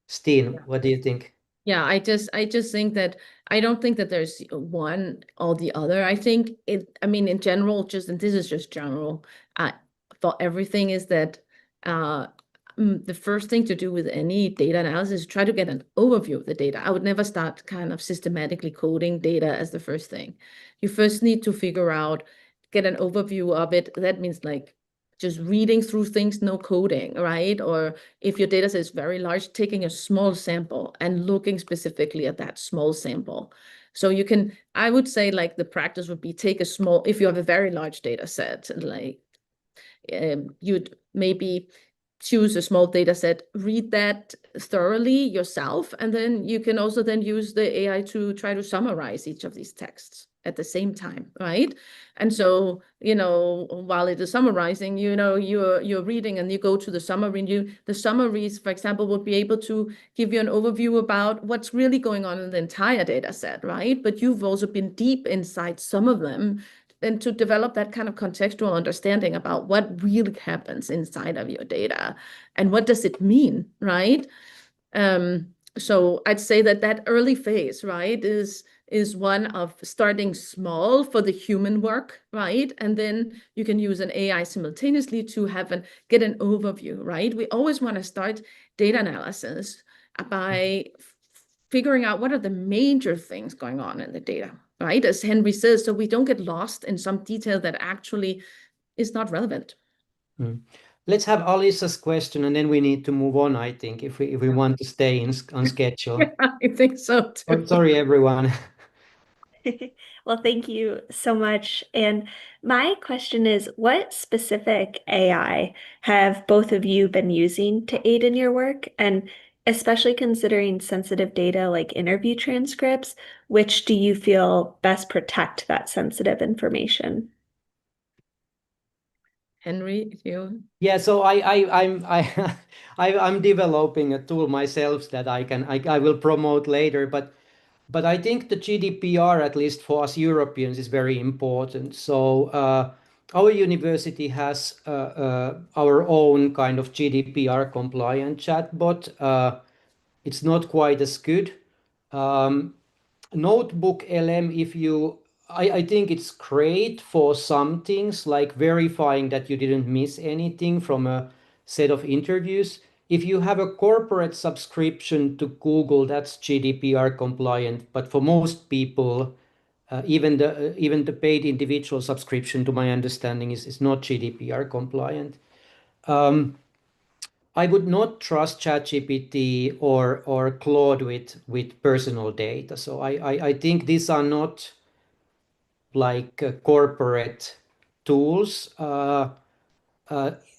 Stine, what do you think? Yeah, I just think that I don't think that there's one or the other. I think in general, and this is just general, for everything, is that the first thing to do with any data analysis is try to get an overview of the data. I would never start kind of systematically coding data as the first thing. You first need to figure out, get an overview of it. That means like just reading through things, no coding, right? Or if your data set is very large, taking a small sample and looking specifically at that small sample. So you can, I would say like the practice would be take a small, if you have a very large data set, like you'd maybe choose a small data set, read that thoroughly yourself, and then you can also then use the AI to try to summarize each of these texts at the same time, right? And so, while it is summarizing, you're reading and you go to the summary, and the summaries, for example, would be able to give you an overview about what's really going on in the entire data set, right? But you've also been deep inside some of them, and to develop that kind of contextual understanding about what really happens inside of your data and what does it mean, right? So I'd say that early phase, right, is one of starting small for the human work, right? And then you can use an AI simultaneously to get an overview, right? We always want to start data analysis by figuring out what are the major things going on in the data, right? As Henri says, so we don't get lost in some detail that actually is not relevant. Let's have Alisa's question, and then we need to move on, I think, if we want to stay on schedule. I think so too. Oh, sorry, everyone. Well, thank you so much. And my question is, what specific AI have both of you been using to aid in your work? And especially considering sensitive data like interview transcripts, which do you feel best protect that sensitive information? Henri, you? Yeah, so I'm developing a tool myself that I will promote later, but I think the GDPR, at least for us Europeans, is very important. So our university has our own kind of GDPR compliant chatbot. It's not quite as good. Notebook LM, I think it's great for some things like verifying that you didn't miss anything from a set of interviews. If you have a corporate subscription to Google, that's GDPR compliant. But for most people, even the paid individual subscription, to my understanding, is not GDPR compliant. I would not trust ChatGPT or Claude with personal data. So I think these are not like corporate tools.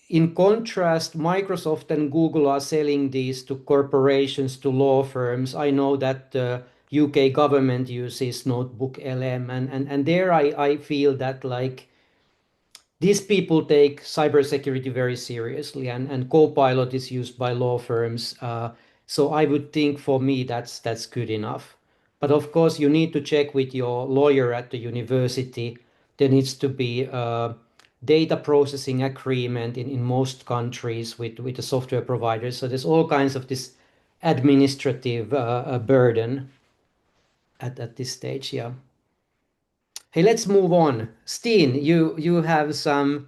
In contrast, Microsoft and Google are selling these to corporations, to law firms. I know that the UK government uses Notebook LM, and there I feel that like these people take cybersecurity very seriously, and Copilot is used by law firms. So I would think for me that's good enough. But of course, you need to check with your lawyer at the university. There needs to be a data processing agreement in most countries with the software providers. So there's all kinds of this administrative burden at this stage. Yeah. Hey, let's move on. Stine, you have some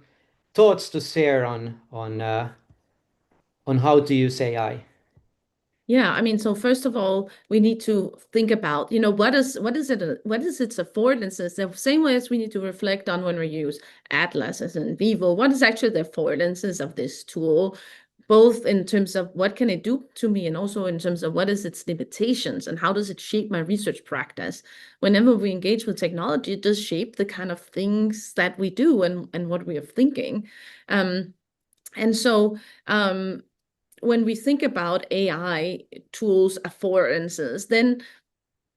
thoughts to share on how to use AI. Yeah, I mean, so first of all, we need to think about, what is its affordances? The same way as we need to reflect on when we use atlases and Vivo, what is actually the affordances of this tool, both in terms of what can it do to me, and also in terms of what is its limitations and how does it shape my research practice. Whenever we engage with technology, it does shape the kind of things that we do and what we are thinking. And so when we think about AI tools, affordances, then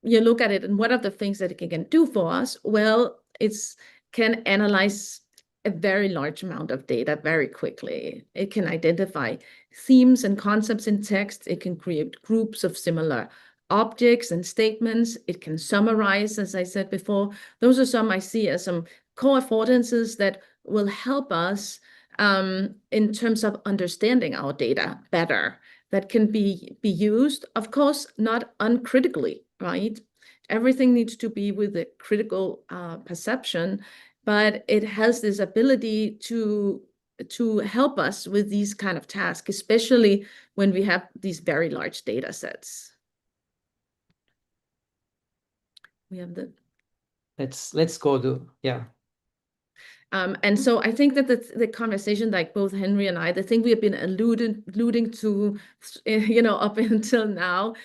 you look at it and what are the things that it can do for us? Well, it can analyze a very large amount of data very quickly. It can identify themes and concepts in text. It can create groups of similar objects and statements. It can summarize, as I said before. Those are some I see as some core affordances that will help us in terms of understanding our data better, that can be used, of course, not uncritically, right? Everything needs to be with a critical perception, but it has this ability to to help us with these kind of tasks, especially when we have these very large data sets. We have the let's go to and so I think that the conversation, like both Henri and I, the thing we have been alluding to, up until now,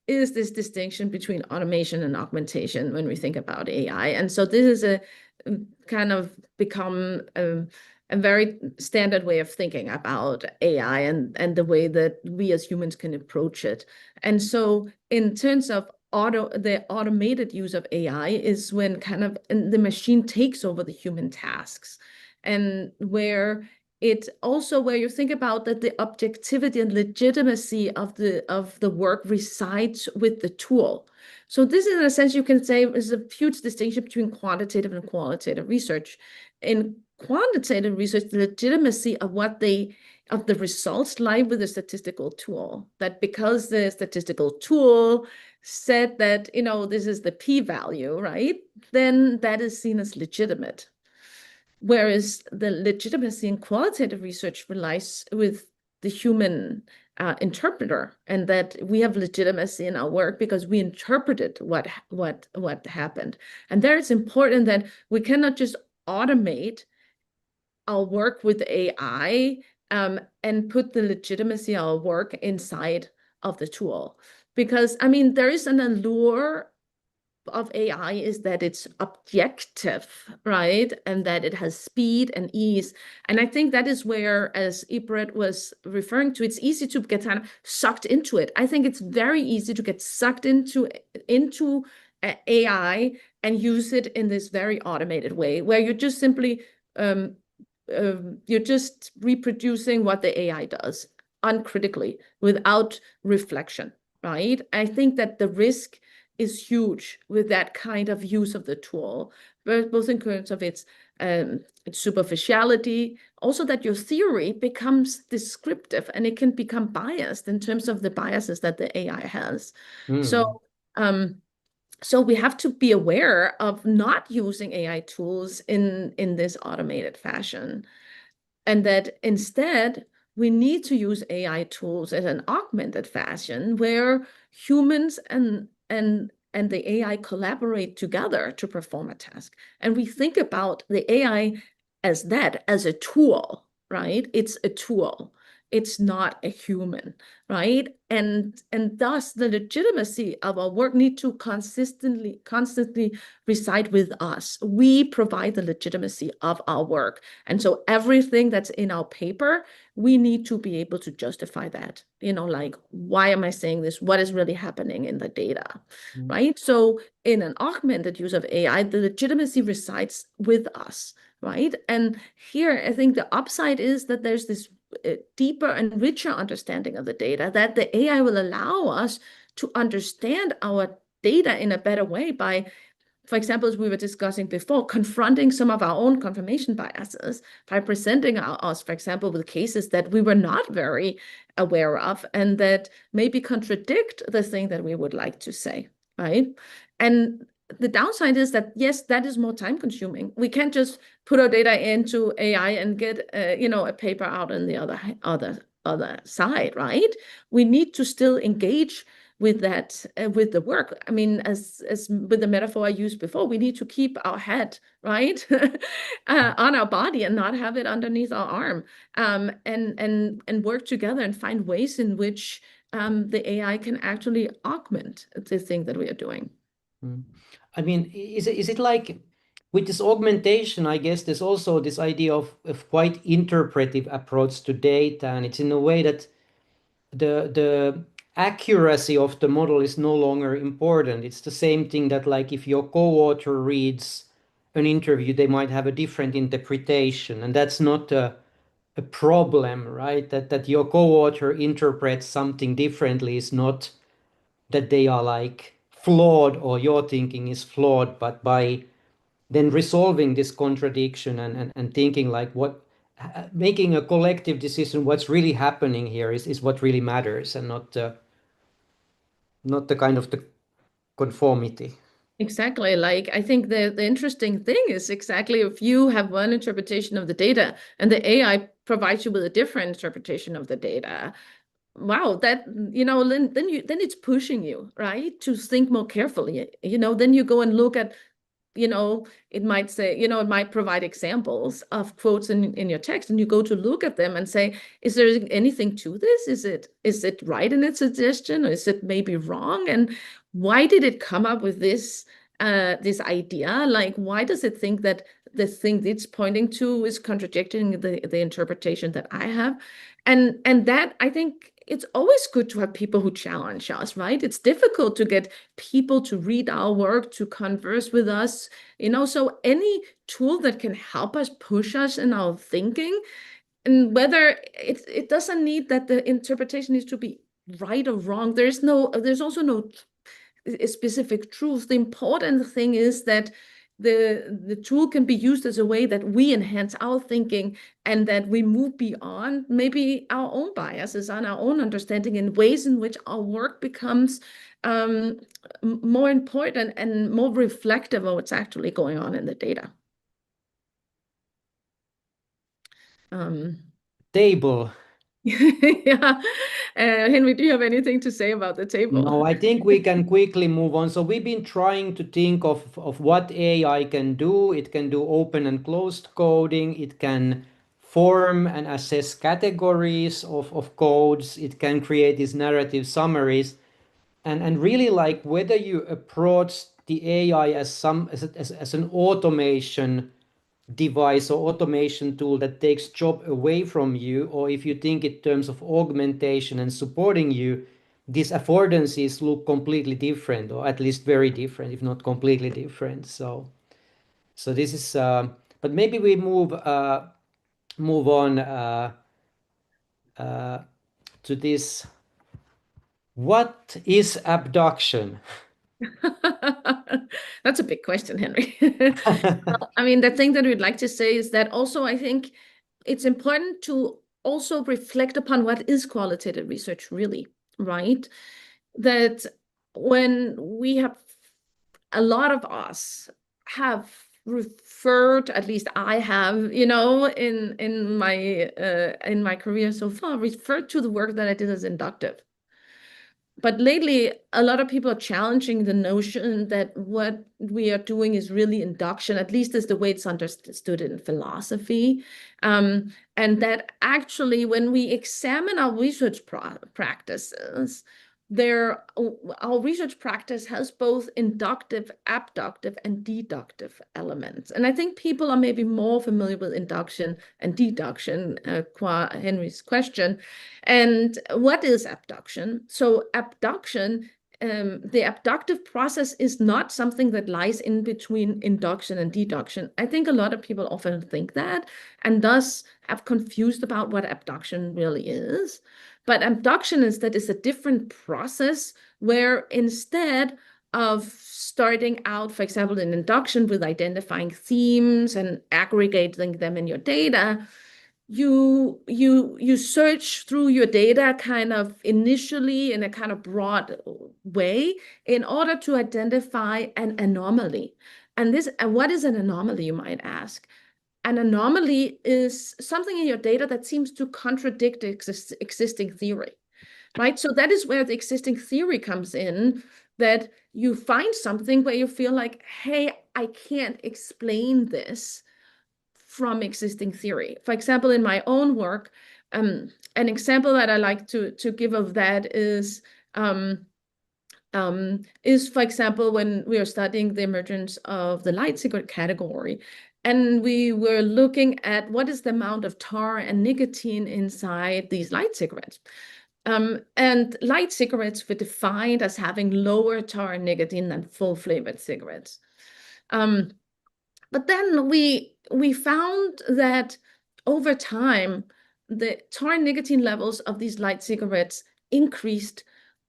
is this distinction between automation and augmentation when we think about AI. And so this is a kind of become a very standard way of thinking about AI and the way that we as humans can approach it. And so in terms of the automated use of AI is when kind of the machine takes over the human tasks, and where you think about that the objectivity and legitimacy of the work resides with the tool. So this is, in a sense, you can say, is a huge distinction between quantitative and qualitative research. In quantitative research, the legitimacy of the results lie with the statistical tool. That because the statistical tool said that, this is the p-value, right? Then that is seen as legitimate. Whereas the legitimacy in qualitative research relies with the human interpreter, and that we have legitimacy in our work because we interpreted what happened. And there it's important that we cannot just automate our work with AI and put the legitimacy of our work inside of the tool. Because, there is an allure of AI is that it's objective, right? And that it has speed and ease. And I think that is where, as Ibret was referring to, it's easy to get kind of sucked into it. I think it's very easy to get sucked into AI and use it in this very automated way, where you're just simply you're just reproducing what the AI does uncritically without reflection, right? I think that the risk is huge with that kind of use of the tool, both in terms of its superficiality, also that your theory becomes descriptive and it can become biased in terms of the biases that the AI has. So we have to be aware of not using AI tools in this automated fashion, and that instead we need to use AI tools in an augmented fashion where humans and the AI collaborate together to perform a task. And we think about the AI as a tool, right? It's a tool. It's not a human, right? And thus the legitimacy of our work need to constantly reside with us. We provide the legitimacy of our work. And so everything that's in our paper, we need to be able to justify that. Like, why am I saying this? What is really happening in the data, right? So in an augmented use of AI, the legitimacy resides with us, right? And here, I think the upside is that there's this deeper and richer understanding of the data, that the AI will allow us to understand our data in a better way by, for example, as we were discussing before, confronting some of our own confirmation biases by presenting us, for example, with cases that we were not very aware of and that maybe contradict the thing that we would like to say, right? And the downside is that, yes, that is more time consuming. We can't just put our data into AI and get, a paper out on the other side, right? We need to still engage with that, with the work. As with the metaphor I used before, we need to keep our head, right, on our body and not have it underneath our arm, and work together and find ways in which the AI can actually augment the thing that we are doing. Is it like with this augmentation, I guess there's also this idea of quite interpretive approach to data, and it's in a way that the accuracy of the model is no longer important. It's the same thing that, like, if your co-author reads an interview, they might have a different interpretation, and that's not a problem, right? That your co-author interprets something differently is not that they are like flawed or your thinking is flawed, but by then resolving this contradiction and thinking like making a collective decision, what's really happening here is what really matters, and not the kind of the conformity. Exactly. Like, I think the interesting thing is exactly if you have one interpretation of the data and the AI provides you with a different interpretation of the data, wow, that, then it's pushing you, right, to think more carefully. Then you go and look at, it might say, it might provide examples of quotes in your text, and you go to look at them and say, is there anything to this? Is it right in its suggestion, or is it maybe wrong? And why did it come up with this idea? Like, why does it think that the thing it's pointing to is contradicting the interpretation that I have? And that, I think, it's always good to have people who challenge us, right? It's difficult to get people to read our work, to converse with us, so any tool that can help us, push us in our thinking, and whether it doesn't need that the interpretation needs to be right or wrong. There's also no specific truth. The important thing is that the tool can be used as a way that we enhance our thinking, and that we move beyond maybe our own biases and our own understanding in ways in which our work becomes more important and more reflective of what's actually going on in the data. Table. Yeah. Henri, do you have anything to say about the table? No, I think we can quickly move on. So we've been trying to think of what AI can do. It can do open and closed coding. It can form and assess categories of codes. It can create these narrative summaries. And really, like, whether you approach the AI as an automation device or automation tool that takes job away from you, or if you think in terms of augmentation and supporting you, these affordances look completely different, or at least very different, if not completely different. So this is, but maybe we move on to this. What is abduction? That's a big question, Henri. I mean, the thing that we'd like to say is that also, I think it's important to also reflect upon what is qualitative research really, right? That when we have, a lot of us have referred, at least I have, in my career so far, referred to the work that I did as inductive. But lately, a lot of people are challenging the notion that what we are doing is really induction, at least as the way it's understood in philosophy. And that actually, when we examine our research practices, our research practice has both inductive, abductive, and deductive elements. And I think people are maybe more familiar with induction and deduction, qua Henri's question. And what is abduction? So abduction, the abductive process is not something that lies in between induction and deduction. I think a lot of people often think that, and thus have confused about what abduction really is. But abduction is a different process where, instead of starting out, for example, in induction with identifying themes and aggregating them in your data, you search through your data kind of initially in a kind of broad way in order to identify an anomaly. And what is an anomaly, you might ask? An anomaly is something in your data that seems to contradict existing theory, right? So that is where the existing theory comes in, that you find something where you feel like, hey, I can't explain this from existing theory. For example, in my own work, an example that I like to give of that is, for example, when we are studying the emergence of the light cigarette category, and we were looking at what is the amount of tar and nicotine inside these light cigarettes. And light cigarettes were defined as having lower tar and nicotine than full-flavored cigarettes. But then we found that over time, the tar and nicotine levels of these light cigarettes increased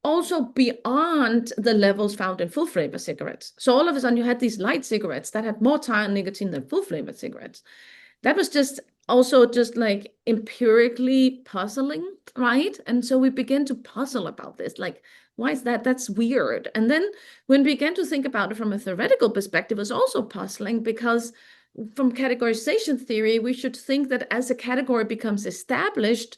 also beyond the levels found in full flavor cigarettes. So all of a sudden you had these light cigarettes that had more tar and nicotine than full flavored cigarettes. That was just also just like empirically puzzling, right? And so we begin to puzzle about this, like, why is that? That's weird. And then when we began to think about it from a theoretical perspective, it's also puzzling because from categorization theory, we should think that as a category becomes established,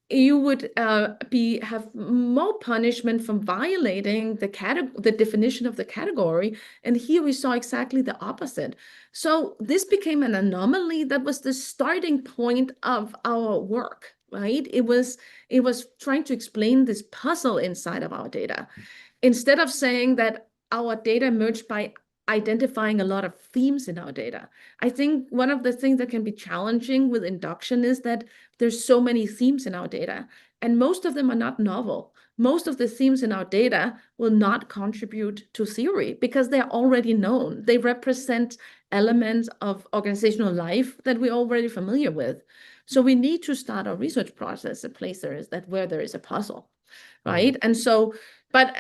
you would have more punishment from violating the definition of the category. And here we saw exactly the opposite. So this became an anomaly that was the starting point of our work, right? It was trying to explain this puzzle inside of our data. Instead of saying that our data emerged by identifying a lot of themes in our data. I think one of the things that can be challenging with induction is that there's so many themes in our data, and most of them are not novel. Most of the themes in our data will not contribute to theory because they're already known. They represent elements of organizational life that we're already familiar with. So we need to start our research process at places where there is a puzzle, right? And so but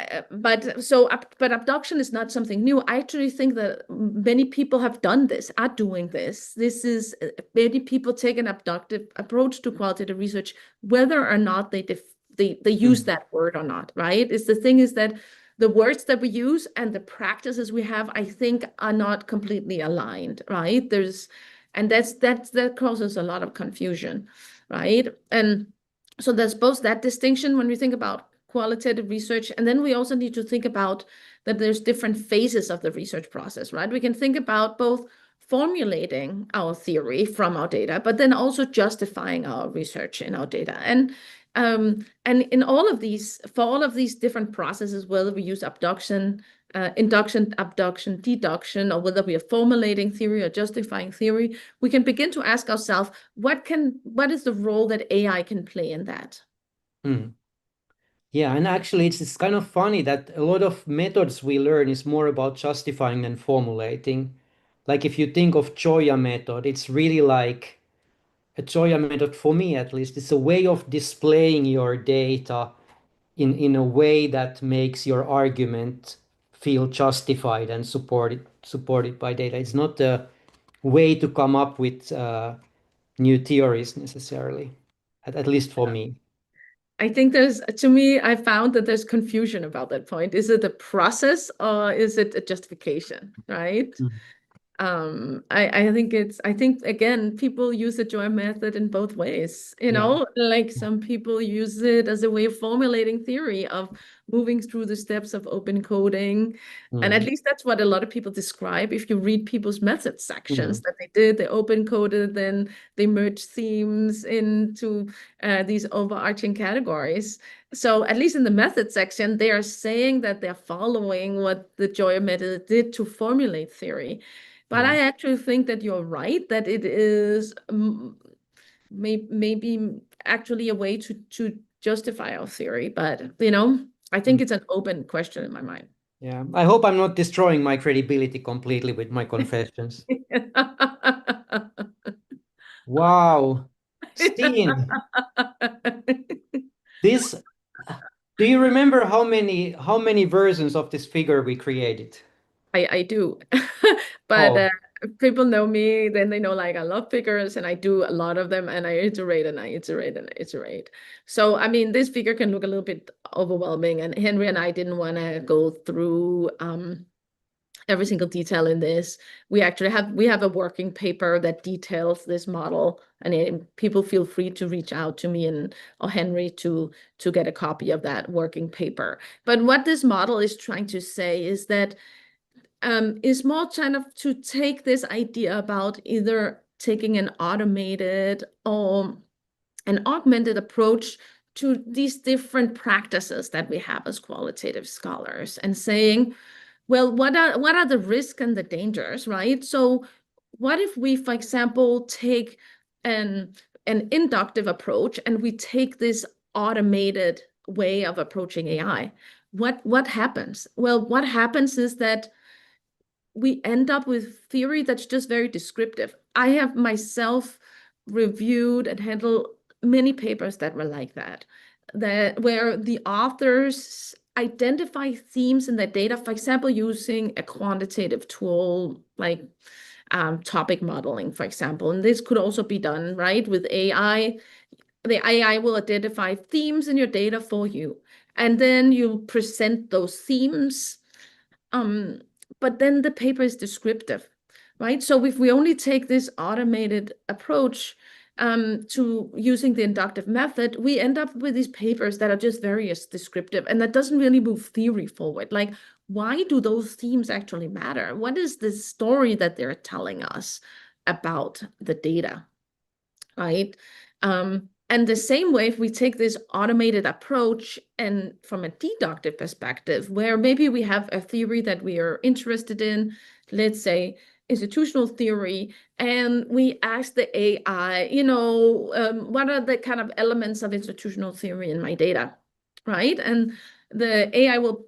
abduction is not something new. I actually think that many people have done this, are doing this. This is many people take an abductive approach to qualitative research, whether or not they use that word or not, right? The thing is that the words that we use and the practices we have, I think, are not completely aligned, right? That causes a lot of confusion, right? And so there's both that distinction when we think about qualitative research, and then we also need to think about that there's different phases of the research process, right? We can think about both formulating our theory from our data, but then also justifying our research in our data. And in all of these, for all of these different processes, whether we use abduction, induction, abduction, deduction, or whether we are formulating theory or justifying theory, we can begin to ask ourselves, what is the role that AI can play in that? Yeah, and actually it's kind of funny that a lot of methods we learn is more about justifying than formulating. Like if you think of Choya method, it's really like a Choya method, for me at least, it's a way of displaying your data in a way that makes your argument feel justified and supported by data. It's not a way to come up with new theories necessarily, at least for me. I think to me, I found that there's confusion about that point. Is it a process or is it a justification, right? I think again, people use the joy method in both ways, like some people use it as a way of formulating theory, of moving through the steps of open coding. And at least that's what a lot of people describe. If you read people's method sections that they open coded, then they merge themes into these overarching categories. So at least in the method section, they are saying that they're following what the Joy method did to formulate theory. But I actually think that you're right, that it is maybe actually a way to justify our theory. But, I think it's an open question in my mind. Yeah, I hope I'm not destroying my credibility completely with my confessions. Wow. Stine, this, do you remember how many versions of this figure we created? I do. But people know me, then they know like I love figures and I do a lot of them and I iterate and I iterate and I iterate. So I mean this figure can look a little bit overwhelming, and Henri and I didn't want to go through every single detail in this. We actually have a working paper that details this model, and people feel free to reach out to me or Henri to get a copy of that working paper. But what this model is trying to say is that is more kind of to take this idea about either taking an automated or an augmented approach to these different practices that we have as qualitative scholars, and saying, well, what are the risks and the dangers, right? So what if we, for example, take an inductive approach and we take this automated way of approaching AI? What happens? Well, what happens is that we end up with theory that's just very descriptive. I have myself reviewed and handled many papers that were like that where the authors identify themes in their data, for example, using a quantitative tool like topic modeling, for example. And this could also be done, right, with AI. The AI will identify themes in your data for you, and then you present those themes. But then the paper is descriptive, right? So if we only take this automated approach to using the inductive method, we end up with these papers that are just very descriptive, and that doesn't really move theory forward. Like, why do those themes actually matter? What is the story that they're telling us about the data, right? And the same way, if we take this automated approach and from a deductive perspective, where maybe we have a theory that we are interested in, let's say institutional theory, and we ask the AI, what are the kind of elements of institutional theory in my data, right? And the AI will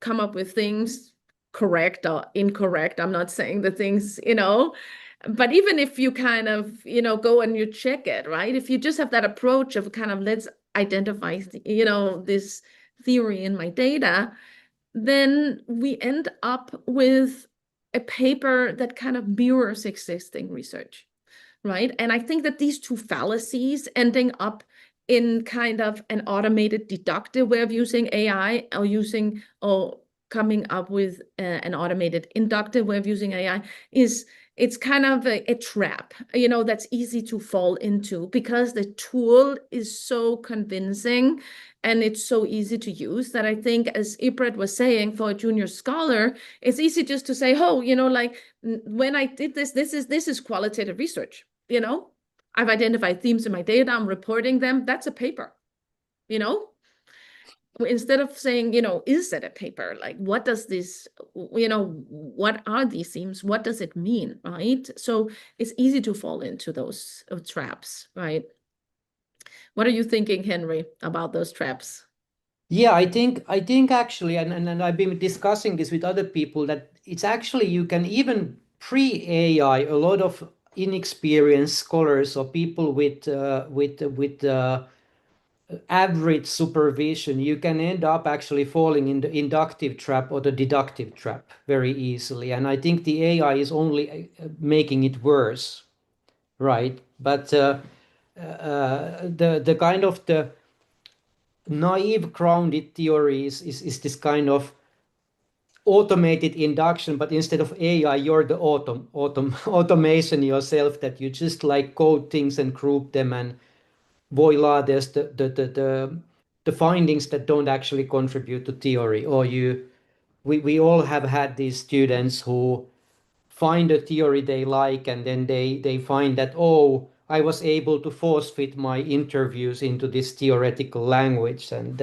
come up with things correct or incorrect. I'm not saying the things, but even if you kind of, go and you check it, right? If you just have that approach of kind of let's identify, this theory in my data, then we end up with a paper that kind of mirrors existing research, right? And I think that these two fallacies ending up in kind of an automated deductive way of using AI or coming up with an automated inductive way of using AI it's kind of a trap, that's easy to fall into because the tool is so convincing and it's so easy to use that I think, as Ibrat was saying, for a junior scholar, it's easy just to say, oh, like when I did this is qualitative research, I've identified themes in my data, I'm reporting them, that's a paper, instead of saying, is that a paper? Like, what does this, what are these themes? What does it mean, right? So it's easy to fall into those traps, right? What are you thinking, Henri, about those traps? Yeah, I think actually, and I've been discussing this with other people, that it's actually, you can even pre-AI, a lot of inexperienced scholars or people with average supervision, you can end up actually falling in the inductive trap or the deductive trap very easily. And I think the AI is only making it worse, right? But the kind of the naive grounded theory is this kind of automated induction, but instead of AI, you're the automation yourself, that you just like code things and group them, and voila, there's the findings that don't actually contribute to theory. Or we all have had these students who find a theory they like, and then they find that, oh, I was able to force fit my interviews into this theoretical language, and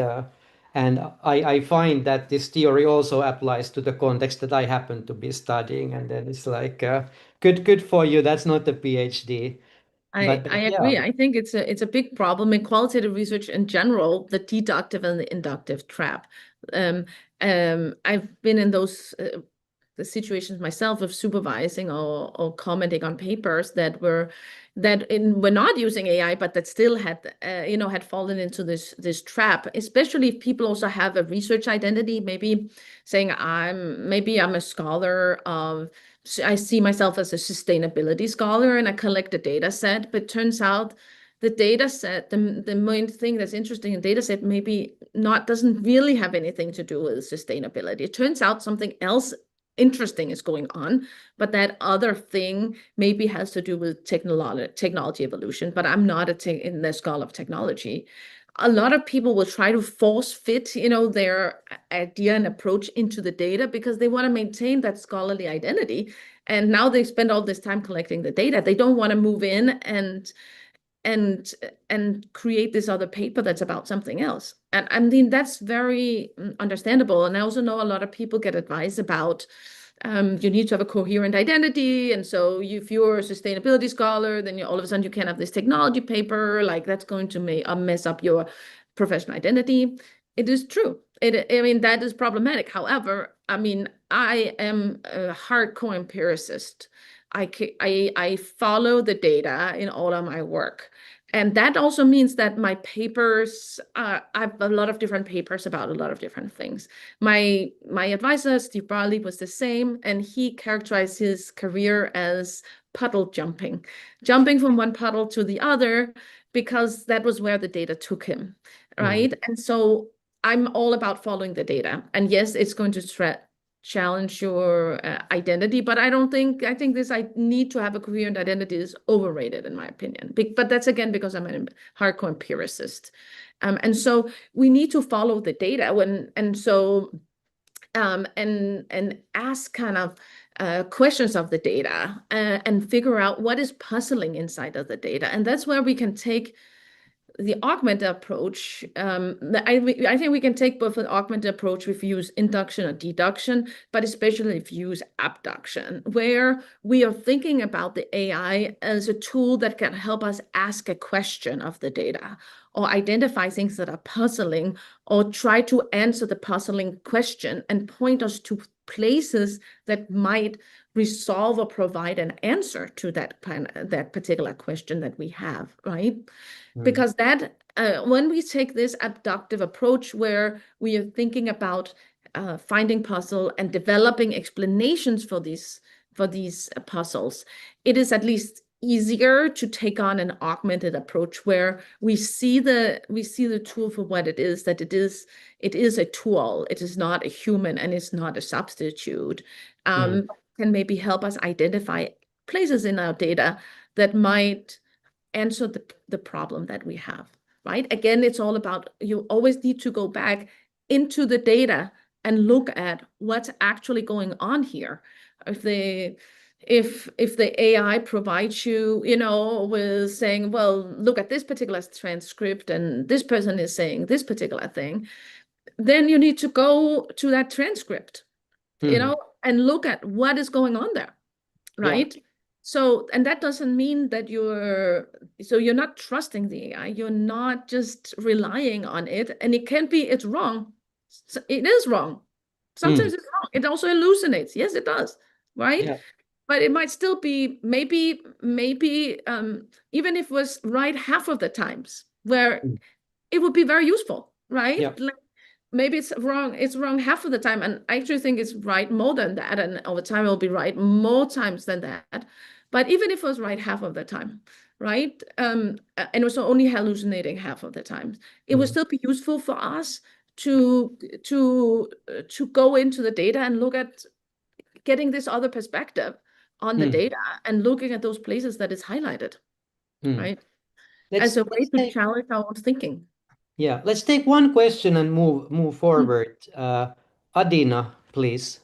I find that this theory also applies to the context that I happen to be studying, and then it's like, good for you, that's not a PhD. I Yeah. agree. I think it's a big problem in qualitative research in general, the deductive and the inductive trap. I've been in those the situations myself of supervising or commenting on papers that were not using AI, but that still had had fallen into this trap. Especially if people also have a research identity, maybe saying I'm a scholar of. I see myself as a sustainability scholar and I collect a data set, but turns out the data set, the main thing that's interesting in data set maybe doesn't really have anything to do with sustainability. It turns out something else interesting is going on, but that other thing maybe has to do with technology evolution, but I'm not in the scholar of technology. A lot of people will try to force fit, their idea and approach into the data because they want to maintain that scholarly identity. And now they spend all this time collecting the data. They don't want to move in and create this other paper that's about something else. And I mean, that's very understandable. And I also know a lot of people get advice about you need to have a coherent identity. And so if you're a sustainability scholar, then all of a sudden you can't have this technology paper, like that's going to mess up your professional identity. It is true. I mean, that is problematic. However, I mean, I am a hardcore empiricist. I follow the data in all of my work. And that also means that my papers, I have a lot of different papers about a lot of different things. My advisor, Steve Barley, was the same, and he characterized his career as puddle jumping from one puddle to the other, because that was where the data took him, right? And so I'm all about following the data. And yes, it's going to challenge your identity, but I think this I need to have a coherent identity is overrated in my opinion. But that's again because I'm a hardcore empiricist, and so we need to follow the data and ask kind of questions of the data and figure out what is puzzling inside of the data, and that's where we can take the augmented approach. I think we can take both an augmented approach if we use induction or deduction, but especially if you use abduction, where we are thinking about the AI as a tool that can help us ask a question of the data or identify things that are puzzling or try to answer the puzzling question and point us to places that might resolve or provide an answer to that particular question that we have, right? Because that when we take this abductive approach where we are thinking about finding puzzle and developing explanations for these puzzles, it is at least easier to take on an augmented approach where we see the tool for what it is, that it is a tool. It is not a human and it's not a substitute. Can maybe help us identify places in our data that might answer the problem that we have, right? Again, it's all about, you always need to go back into the data and look at what's actually going on here. If the AI provides you, with saying, well, look at this particular transcript and this person is saying this particular thing, then you need to go to that transcript, and look at what is going on there, right? Yeah. So, and that doesn't mean that you're not trusting the AI. You're not just relying on it. And it's wrong. It is wrong. Sometimes it's wrong. It also hallucinates. Yes, it does. Right. Yeah. But it might still be maybe even if it was right half of the times, where it would be very useful, right? Yeah. Like, maybe it's wrong half of the time, and I actually think it's right more than that, and over time it'll be right more times than that. But even if it was right half of the time, right, and it was only hallucinating half of the time, it would still be useful for us to go into the data and look at getting this other perspective on the data and looking at those places that is highlighted, right, as a way to challenge our own thinking. Yeah, let's take one question and move forward. Adina, please.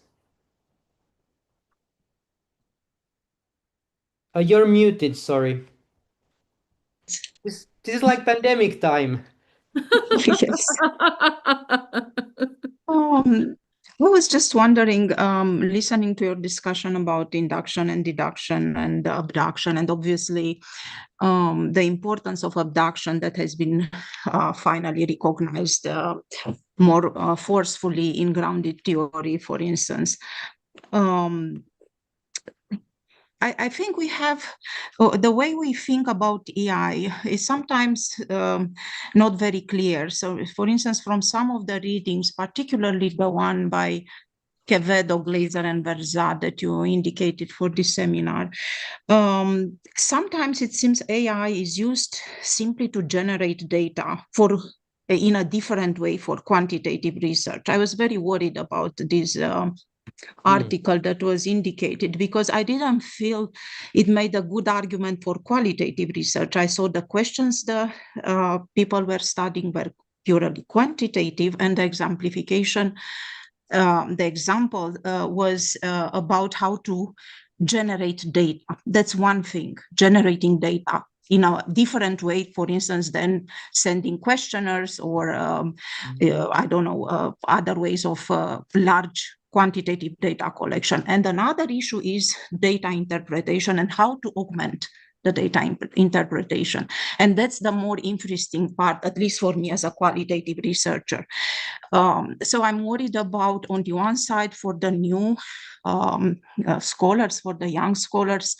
You're muted, sorry. This is like pandemic time. Yes. I was just wondering, listening to your discussion about induction and deduction and abduction, and obviously the importance of abduction that has been finally recognized more forcefully in grounded theory, for instance. I think we have the way we think about AI is sometimes not very clear. So, for instance, from some of the readings, particularly the one by Quevedo, Glaser, and Verzad that you indicated for this seminar, sometimes it seems AI is used simply to generate data in a different way for quantitative research. I was very worried about this article that was indicated because I didn't feel it made a good argument for qualitative research. I saw the questions the people were studying were purely quantitative, and the exemplification, the example was about how to generate data. That's one thing, generating data in a different way, for instance, than sending questionnaires or, I don't know, other ways of large quantitative data collection. And another issue is data interpretation and how to augment the data interpretation. And that's the more interesting part, at least for me as a qualitative researcher. So I'm worried about, on the one side, for the new scholars, for the young scholars,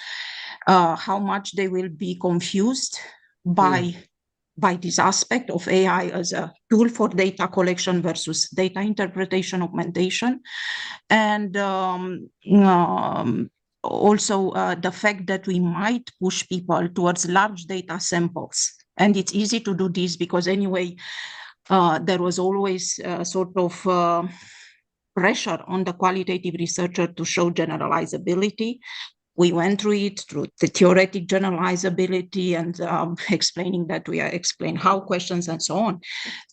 how much they will be confused by this aspect of AI as a tool for data collection versus data interpretation augmentation. And also the fact that we might push people towards large data samples. And it's easy to do this because anyway, there was always sort of pressure on the qualitative researcher to show generalizability. We went through it through the theoretic generalizability and explaining that we explain how questions and so on.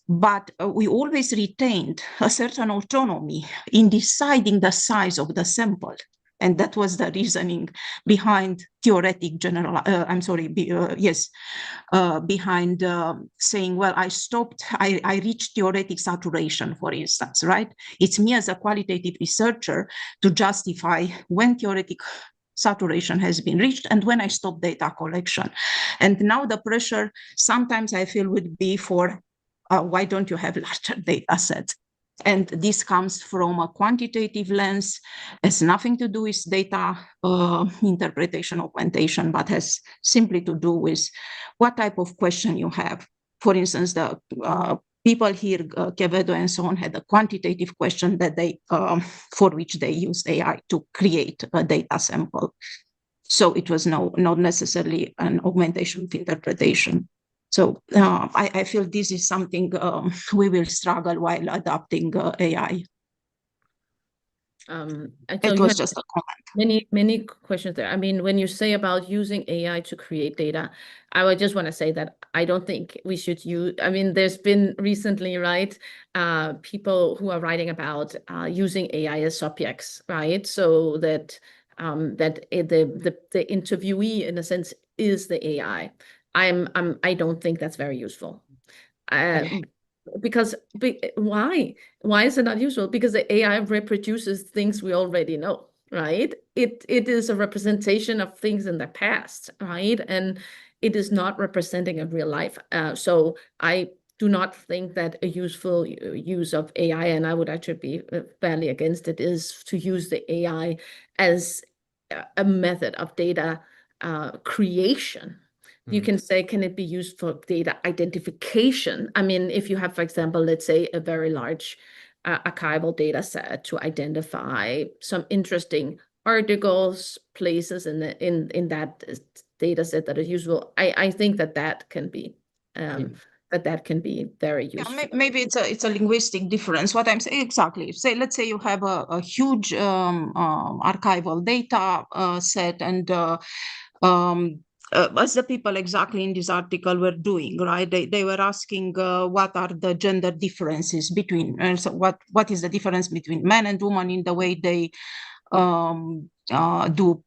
But we always retained a certain autonomy in deciding the size of the sample. And that was the reasoning behind theoretic behind saying, well, I reached theoretic saturation, for instance, right? It's me as a qualitative researcher to justify when theoretic saturation has been reached and when I stop data collection. And now the pressure sometimes I feel would be for why don't you have larger data sets? And this comes from a quantitative lens, has nothing to do with data interpretation augmentation, but has simply to do with what type of question you have. For instance, the people here, Quevedo and so on, had a quantitative question that they for which they used AI to create a data sample. So it was not necessarily an augmentation of interpretation. So I feel this is something we will struggle while adopting AI. It was just a comment. Many questions there. I mean, when you say about using AI to create data, I would just want to say that I don't think we should use, I mean, there's been recently, right, people who are writing about using AI as subjects, right? So that the interviewee, in a sense, is the AI. I don't think that's very useful. Because why is it not useful? Because the AI reproduces things we already know, right? It is a representation of things in the past, right? And it is not representing a real life. So I do not think that a useful use of AI, and I would actually be fairly against it, is to use the AI as a method of data creation. You can say, can it be used for data identification? I mean, if you have, for example, let's say a very large archival data set to identify some interesting articles, places in that data set that are useful, I think that can be that can be very useful. Yeah, maybe it's a linguistic difference. What I'm saying exactly. Let's say you have a huge archival data set, and as the people exactly in this article were doing, right? They were asking what are the gender differences between, so what is the difference between men and women in the way they do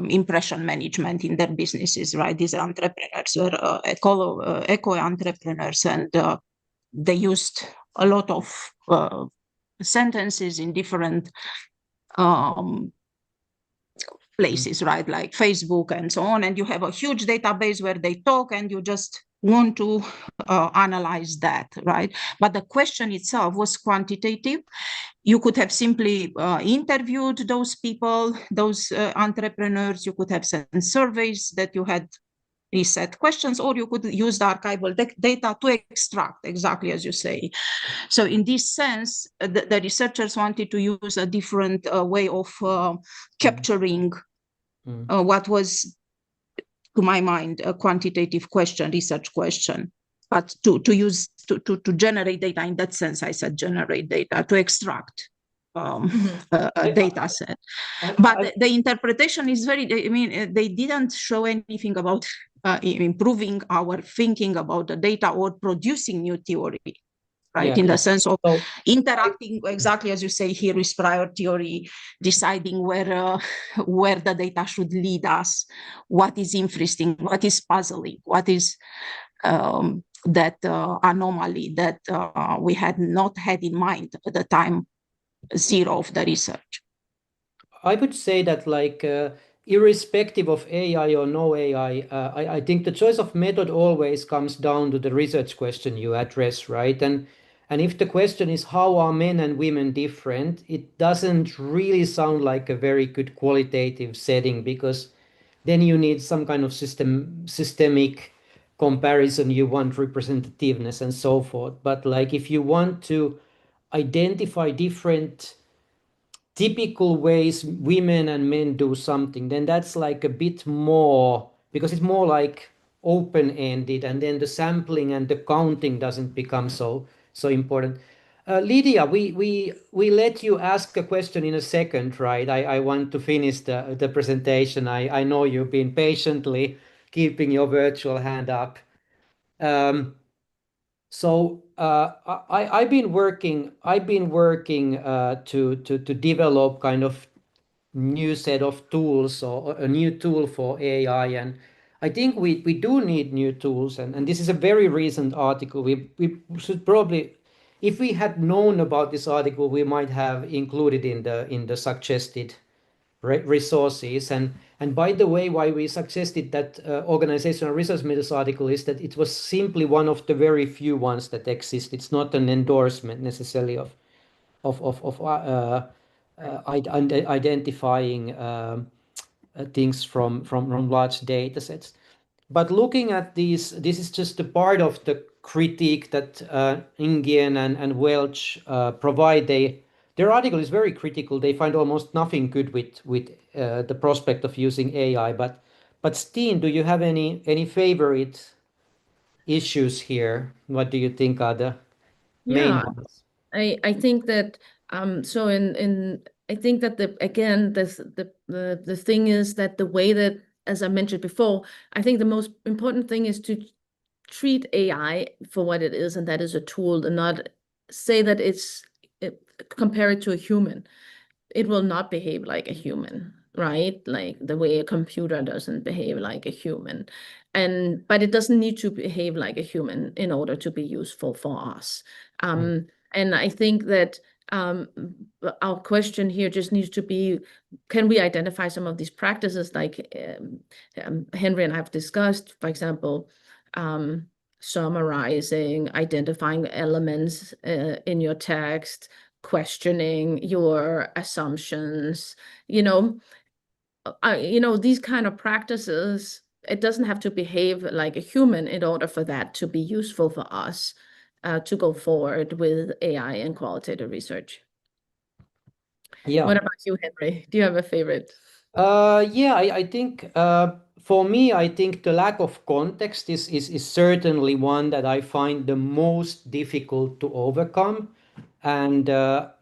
impression management in their businesses, right? These entrepreneurs were eco entrepreneurs, and they used a lot of sentences in different places, right? Like Facebook and so on. And you have a huge database where they talk and you just want to analyze that, right? But the question itself was quantitative. You could have simply interviewed those people, those entrepreneurs. You could have sent surveys that you had reset questions, or you could use the archival data to extract, exactly as you say. So in this sense, the researchers wanted to use a different way of capturing what was, to my mind, a quantitative question, research question. But to generate data, in that sense, I said generate data, to extract a data set. But the interpretation is very, I mean, they didn't show anything about improving our thinking about the data or producing new theory, right? In the sense of interacting, exactly as you say here, with prior theory, deciding where the data should lead us, what is interesting, what is puzzling, what is that anomaly that we had not had in mind at the time zero of the research. I would say that, like, irrespective of AI or no AI, I think the choice of method always comes down to the research question you address, right? And if the question is how are men and women different, it doesn't really sound like a very good qualitative setting, because then you need some kind of systemic comparison, you want representativeness and so forth. But like if you want to identify different typical ways women and men do something, then that's like a bit more, because it's more like open-ended, and then the sampling and the counting doesn't become so important. Lydia, we let you ask a question in a second, right? I want to finish the presentation. I know you've been patiently keeping your virtual hand up. I've been working to develop kind of new set of tools, or a new tool for AI, and I think we do need new tools, and this is a very recent article. We should probably, if we had known about this article, we might have included in the suggested resources. And by the way, why we suggested that organizational research methods article is that it was simply one of the very few ones that exist. It's not an endorsement necessarily of identifying things from large data sets. But looking at these, this is just a part of the critique that Nguyen and Welch provide. Their article is very critical. They find almost nothing good with the prospect of using AI. But Stine, do you have any favorite issues here? What do you think are the main Yeah, ones? I think that so in I think that the thing is that the way that, as I mentioned before, I think the most important thing is to treat AI for what it is, and that is a tool, and not say that compare it to a human. It will not behave like a human, right? Like the way a computer doesn't behave like a human. But it doesn't need to behave like a human in order to be useful for us. And I think that our question here just needs to be, can we identify some of these practices like Henri and I have discussed, for example, summarizing, identifying elements in your text, questioning your assumptions, these kind of practices. It doesn't have to behave like a human in order for that to be useful for us to go forward with AI and qualitative research. Yeah. What about you, Henri? Do you have a favorite? Yeah, I think for me, I think the lack of context is certainly one that I find the most difficult to overcome. And a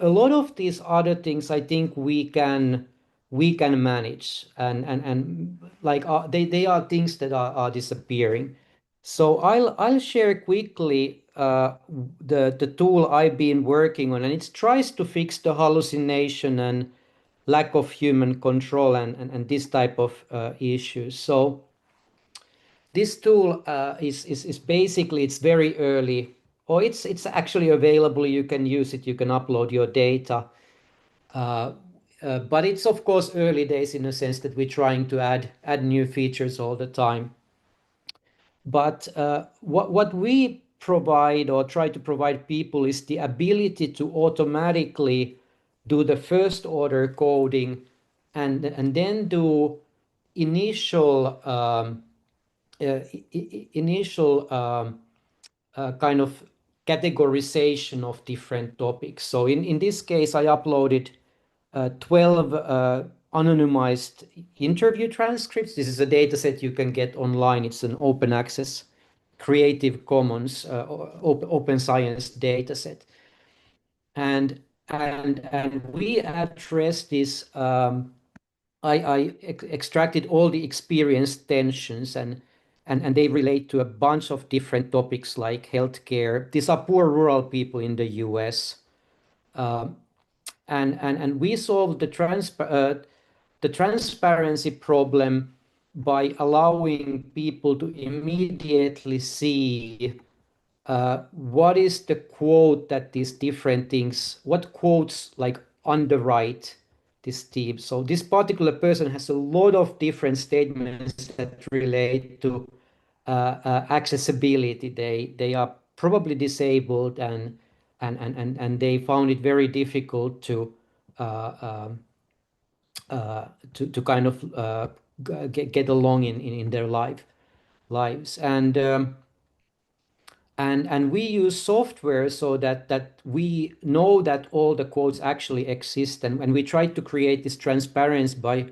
lot of these other things, I think we can manage, and like they are things that are disappearing. So I'll share quickly the tool I've been working on, and it tries to fix the hallucination and lack of human control and this type of issues. So this tool is basically, it's very early, or it's actually available. You can use it. You can upload your data. But it's of course early days in a sense that we're trying to add new features all the time. But what we provide or try to provide people is the ability to automatically do the first order coding, and then do initial kind of categorization of different topics. So in this case, I uploaded 12 anonymized interview transcripts. This is a data set you can get online. It's an open access Creative Commons open science data set. And we address this. I extracted all the experience tensions, and they relate to a bunch of different topics like healthcare. These are poor rural people in the US. And we solved the transparency problem by allowing people to immediately see what is the quote that these different things, what quotes like underwrite this theme. So this particular person has a lot of different statements that relate to accessibility. They are probably disabled, and they found it very difficult uh, to kind of get along in their life. lives. And we use software so that we know that all the quotes actually exist, and we try to create this transparency by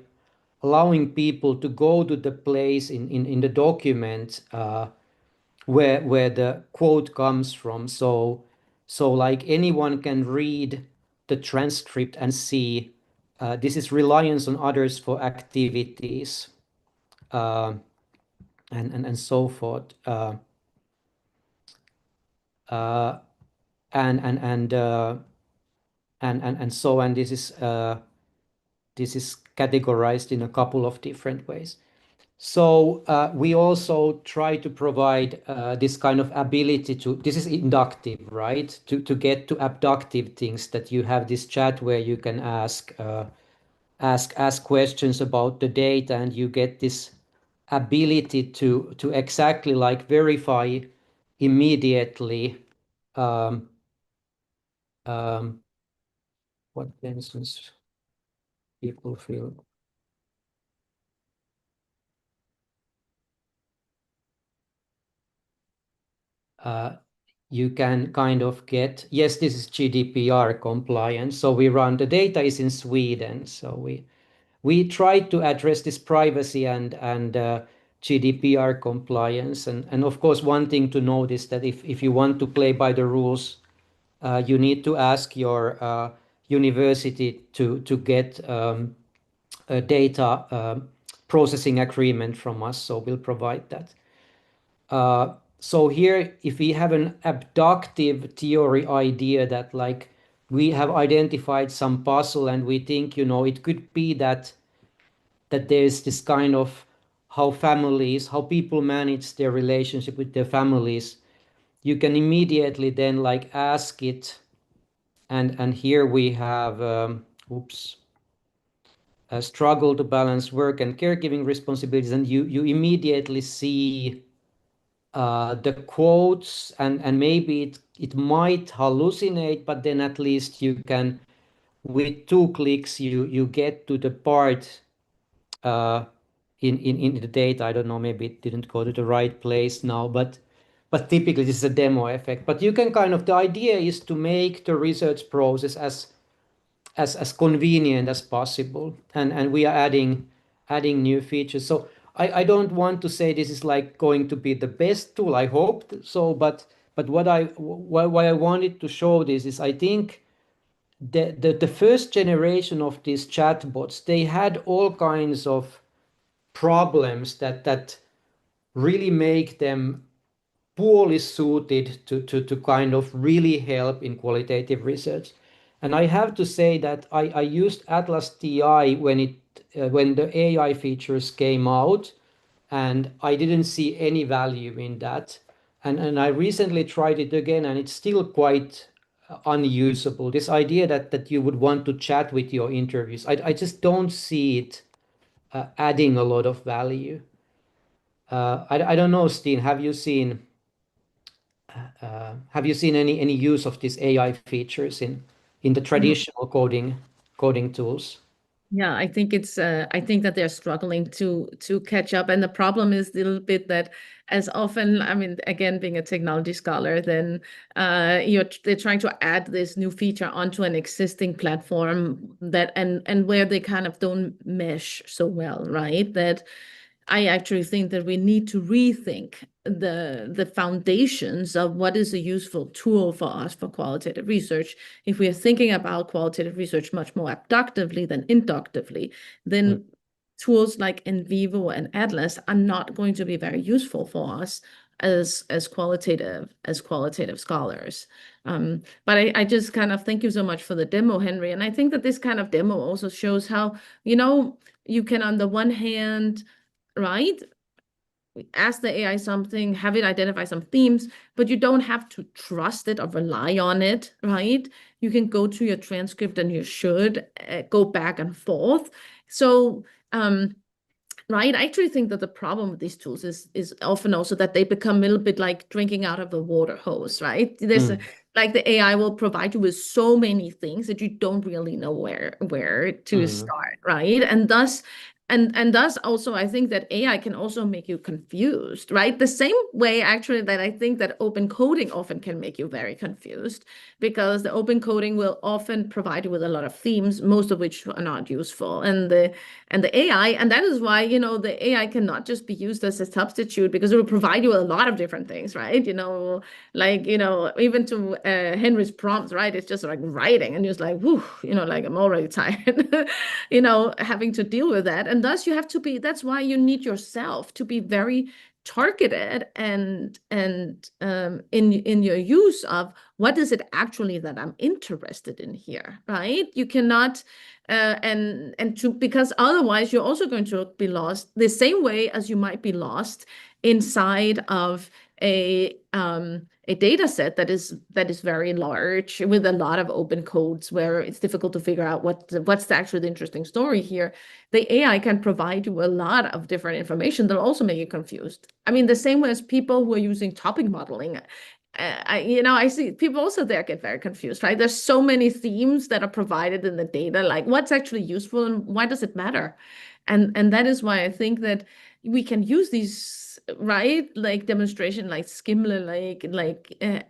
allowing people to go to the place in the document where the quote comes from. So like anyone can read the transcript and see this is reliance on others for activities, uh, and so forth. Uh, and and and uh, and so on. This is categorized in a couple of different ways. So we also try to provide this kind of ability to, this is inductive, right? To get to abductive things, that you have this chat where you can ask questions about the data, and you get this ability to exactly like verify immediately um, um, what, for instance, people feel. You can kind of get, yes, this is GDPR compliant. So we run, the data is in Sweden. So we try to address this privacy and GDPR compliance. And of course, one thing to note is that if you want to play by the rules, you need to ask your university to get a data processing agreement from us. So we'll provide that. So here, if we have an abductive theory idea that like we have identified some puzzle and we think, it could be that there's this kind of how people manage their relationship with their families, you can immediately then like ask it. And here we have, a struggle to balance work and caregiving responsibilities, and you immediately see the quotes, and maybe it might hallucinate, but then at least you can, with 2 clicks, you get to the part in the data. I don't know, maybe it didn't go to the right place now, but typically this is a demo effect. But you can kind of, the idea is to make the research process as convenient as possible, and we are adding new features. So I don't want to say this is like going to be the best tool. I hope so, but why I wanted to show this is, I think the first generation of these chatbots, they had all kinds of problems that really make them poorly suited to kind of really help in qualitative research. And I have to say that I used Atlas TI when the AI features came out, and I didn't see any value in that. And I recently tried it again, and it's still quite unusable. This idea that you would want to chat with your interviews, I just don't see it adding a lot of value. I don't know, Stine, have you seen any use of these AI features in the traditional coding tools? Yeah, I think I think that they're struggling to catch up. And the problem is a little bit that, as often, I mean, again, being a technology scholar, then they're trying to add this new feature onto an existing platform that and where they kind of don't mesh so well, right? That I actually think that we need to rethink the foundations of what is a useful tool for us for qualitative research. If we are thinking about qualitative research much more abductively than inductively, then tools like NVivo and Atlas are not going to be very useful for us as qualitative scholars. But I just kind of thank you so much for the demo, Henri. And I think that this kind of demo also shows how, you can, on the one hand, right, ask the AI something, have it identify some themes, but you don't have to trust it or rely on it, right? You can go to your transcript, and you should go back and forth. So, right, I actually think that the problem with these tools is often also that they become a little bit like drinking out of a water hose, right? There's like the AI will provide you with so many things that you don't really know where to start, right? And thus, and thus also I think that AI can also make you confused, right? The same way actually that I think that open coding often can make you very confused, because the open coding will often provide you with a lot of themes, most of which are not useful. And the AI, and that is why, you know, the AI cannot just be used as a substitute, because it will provide you a lot of different things, right? You know, like, you know, even to Henri's prompts, right? It's just like writing and just like, whew, you know, like I'm already tired, you know, having to deal with that. And thus you have to be, that's why you need yourself to be very targeted and in your use of what is it actually that I'm interested in here, right? You cannot because otherwise you're also going to be lost the same way as you might be lost inside of a data set that is very large with a lot of open codes where it's difficult to figure out what's actually the interesting story here. The AI can provide you a lot of different information that'll also make you confused. I mean, the same way as people who are using topic modeling. I see people also there get very confused, right? There's so many themes that are provided in the data, like what's actually useful and why does it matter? And that is why I think that we can use these, right, like demonstration, like Skimler,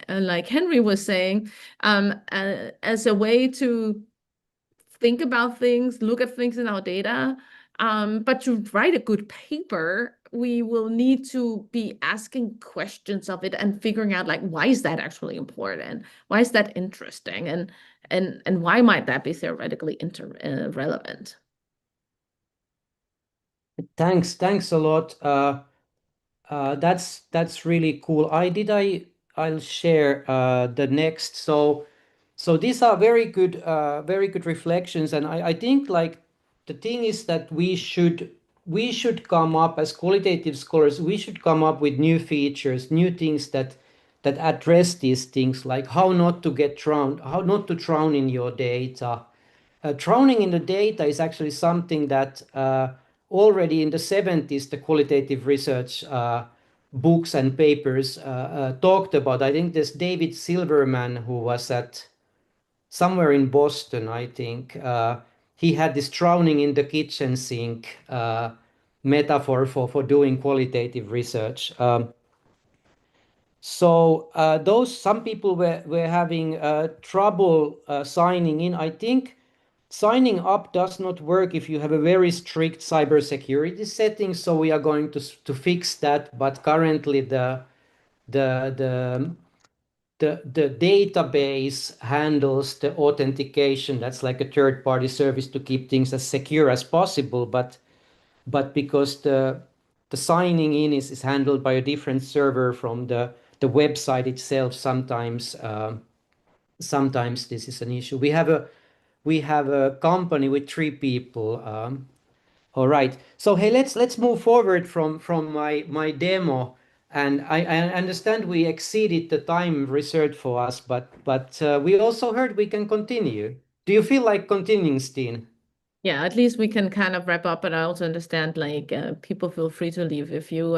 like Henri was saying, as a way to think about things, look at things in our data. But to write a good paper, we will need to be asking questions of it and figuring out, like, why is that actually important? Why is that interesting? And why might that be theoretically relevant? Thanks a lot. That's really cool. I'll share the next. So these are very good reflections, and I think like the thing is that we should come up as qualitative scholars. We should come up with new features, new things that address these things, like how not to get drowned, how not to drown in your data. Drowning in the data is actually something that already in the 70s, the qualitative research books and papers talked about. I think there's David Silverman, who was at somewhere in Boston, I think. He had this drowning in the kitchen sink metaphor for doing qualitative research. So some people were having trouble signing in. I think signing up does not work if you have a very strict cybersecurity setting. So we are going to fix that. But currently the database handles the authentication. That's like a third-party service to keep things as secure as possible. But because the signing in is handled by a different server from the website itself, sometimes this is an issue. We have a company with 3 people. All right. So hey, let's move forward from my demo. And I understand we exceeded the time reserved for us, but we also heard we can continue. Do you feel like continuing, Stine? Yeah, at least we can kind of wrap up, but I also understand like people feel free to leave if you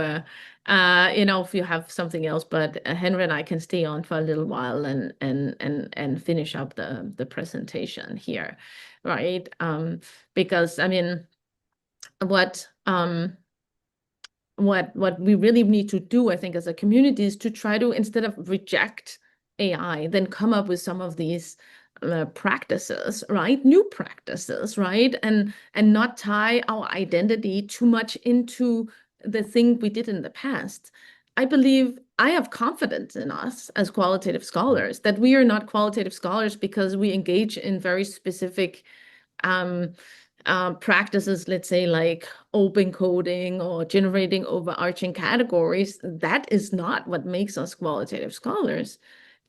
if you have something else. But Henri and I can stay on for a little while and finish up the presentation here, right? Because I mean, what we really need to do, I think, as a community is to try to, instead of reject AI, then come up with some of these practices, right? New practices, right? And not tie our identity too much into the thing we did in the past. I believe I have confidence in us as qualitative scholars, that we are not qualitative scholars because we engage in very specific practices, let's say like open coding or generating overarching categories. That is not what makes us qualitative scholars.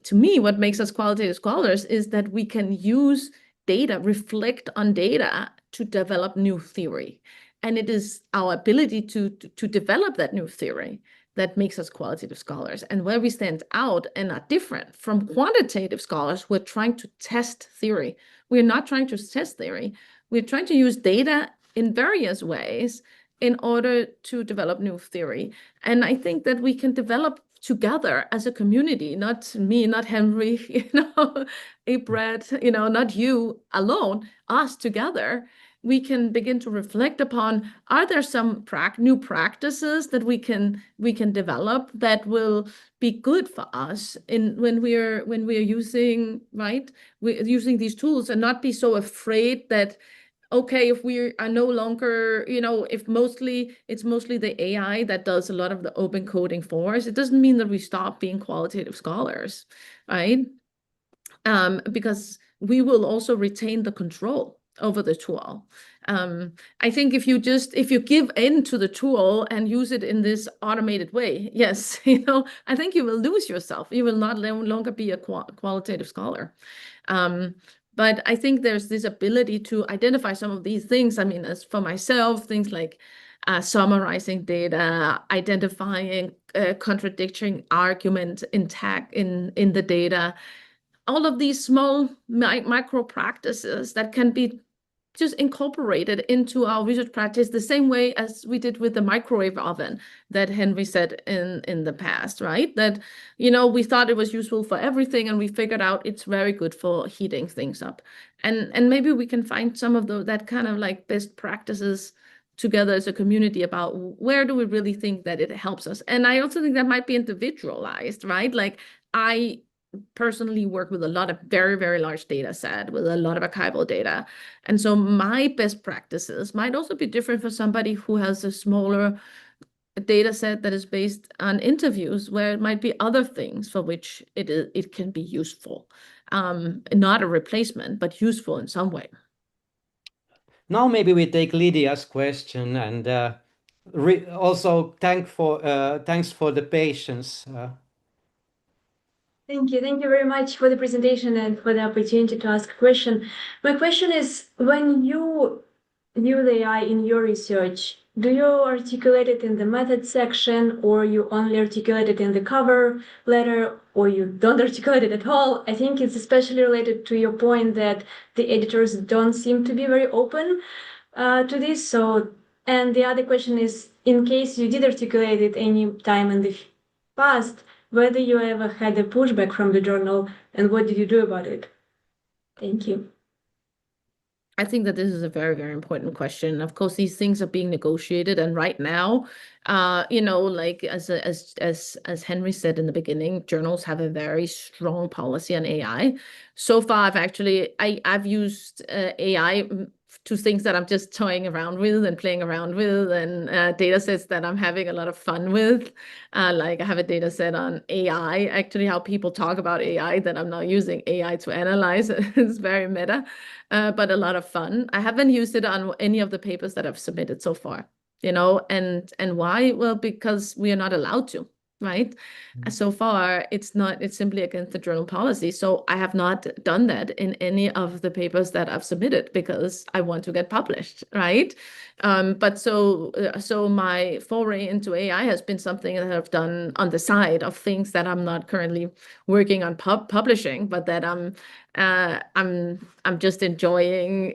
To me, what makes us qualitative scholars is that we can use data, reflect on data to develop new theory. And it is our ability to develop that new theory that makes us qualitative scholars. And where we stand out and are different from quantitative scholars who are trying to test theory. We're not trying to test theory. We're trying to use data in various ways in order to develop new theory. And I think that we can develop together as a community, not me, not Henri, Brett, not you alone, us together. we can begin to reflect upon, are there some new practices that we can develop that will be good for us when we're using, right, we're using these tools, and not be so afraid that, okay, if we are no longer, if it's mostly the AI that does a lot of the open coding for us, it doesn't mean that we stop being qualitative scholars, right? Because we will also retain the control over the tool. I think if you give in to the tool and use it in this automated way, yes, I think you will lose yourself. You will not no longer be a qualitative scholar. But I think there's this ability to identify some of these things. I mean, as for myself, things like summarizing data, identifying contradicting argument intact in the data, all of these small micro practices that can be just incorporated into our research practice the same way as we did with the microwave oven that Henri said in the past, right? That, we thought it was useful for everything, and we figured out it's very good for heating things up. And maybe we can find some of that kind of like best practices together as a community about where do we really think that it helps us. And I also think that might be individualized, right? Like, I personally work with a lot of very, very large data set with a lot of archival data. And so my best practices might also be different for somebody who has a smaller data set that is based on interviews, where it might be other things for which it can be useful. Not a replacement, but useful in some way. Now maybe we take Lydia's question, and also thanks for the patience. Thank you. Thank you very much for the presentation and for the opportunity to ask a question. My question is, when you use AI in your research, do you articulate it in the method section, or you only articulate it in the cover letter, or you don't articulate it at all? I think it's especially related to your point that the editors don't seem to be very open to this. So, and the other question is, in case you did articulate it any time in the past, whether you ever had a pushback from the journal, and what did you do about it? Thank you. I think that this is a very, very important question. Of course, these things are being negotiated, and right now, like as Henri said in the beginning, journals have a very strong policy on AI. So far, I've used AI to things that I'm just toying around with and playing around with, and data sets that I'm having a lot of fun with. Like I have a data set on AI, actually how people talk about AI, that I'm now using AI to analyze. It's very meta, but a lot of fun. I haven't used it on any of the papers that I've submitted so far, and why? Well, because we are not allowed to. Right. So far, it's simply against the journal policy. So I have not done that in any of the papers that I've submitted because I want to get published. Right. But so my foray into AI has been something that I've done on the side of things that I'm not currently working on publishing, but that I'm just enjoying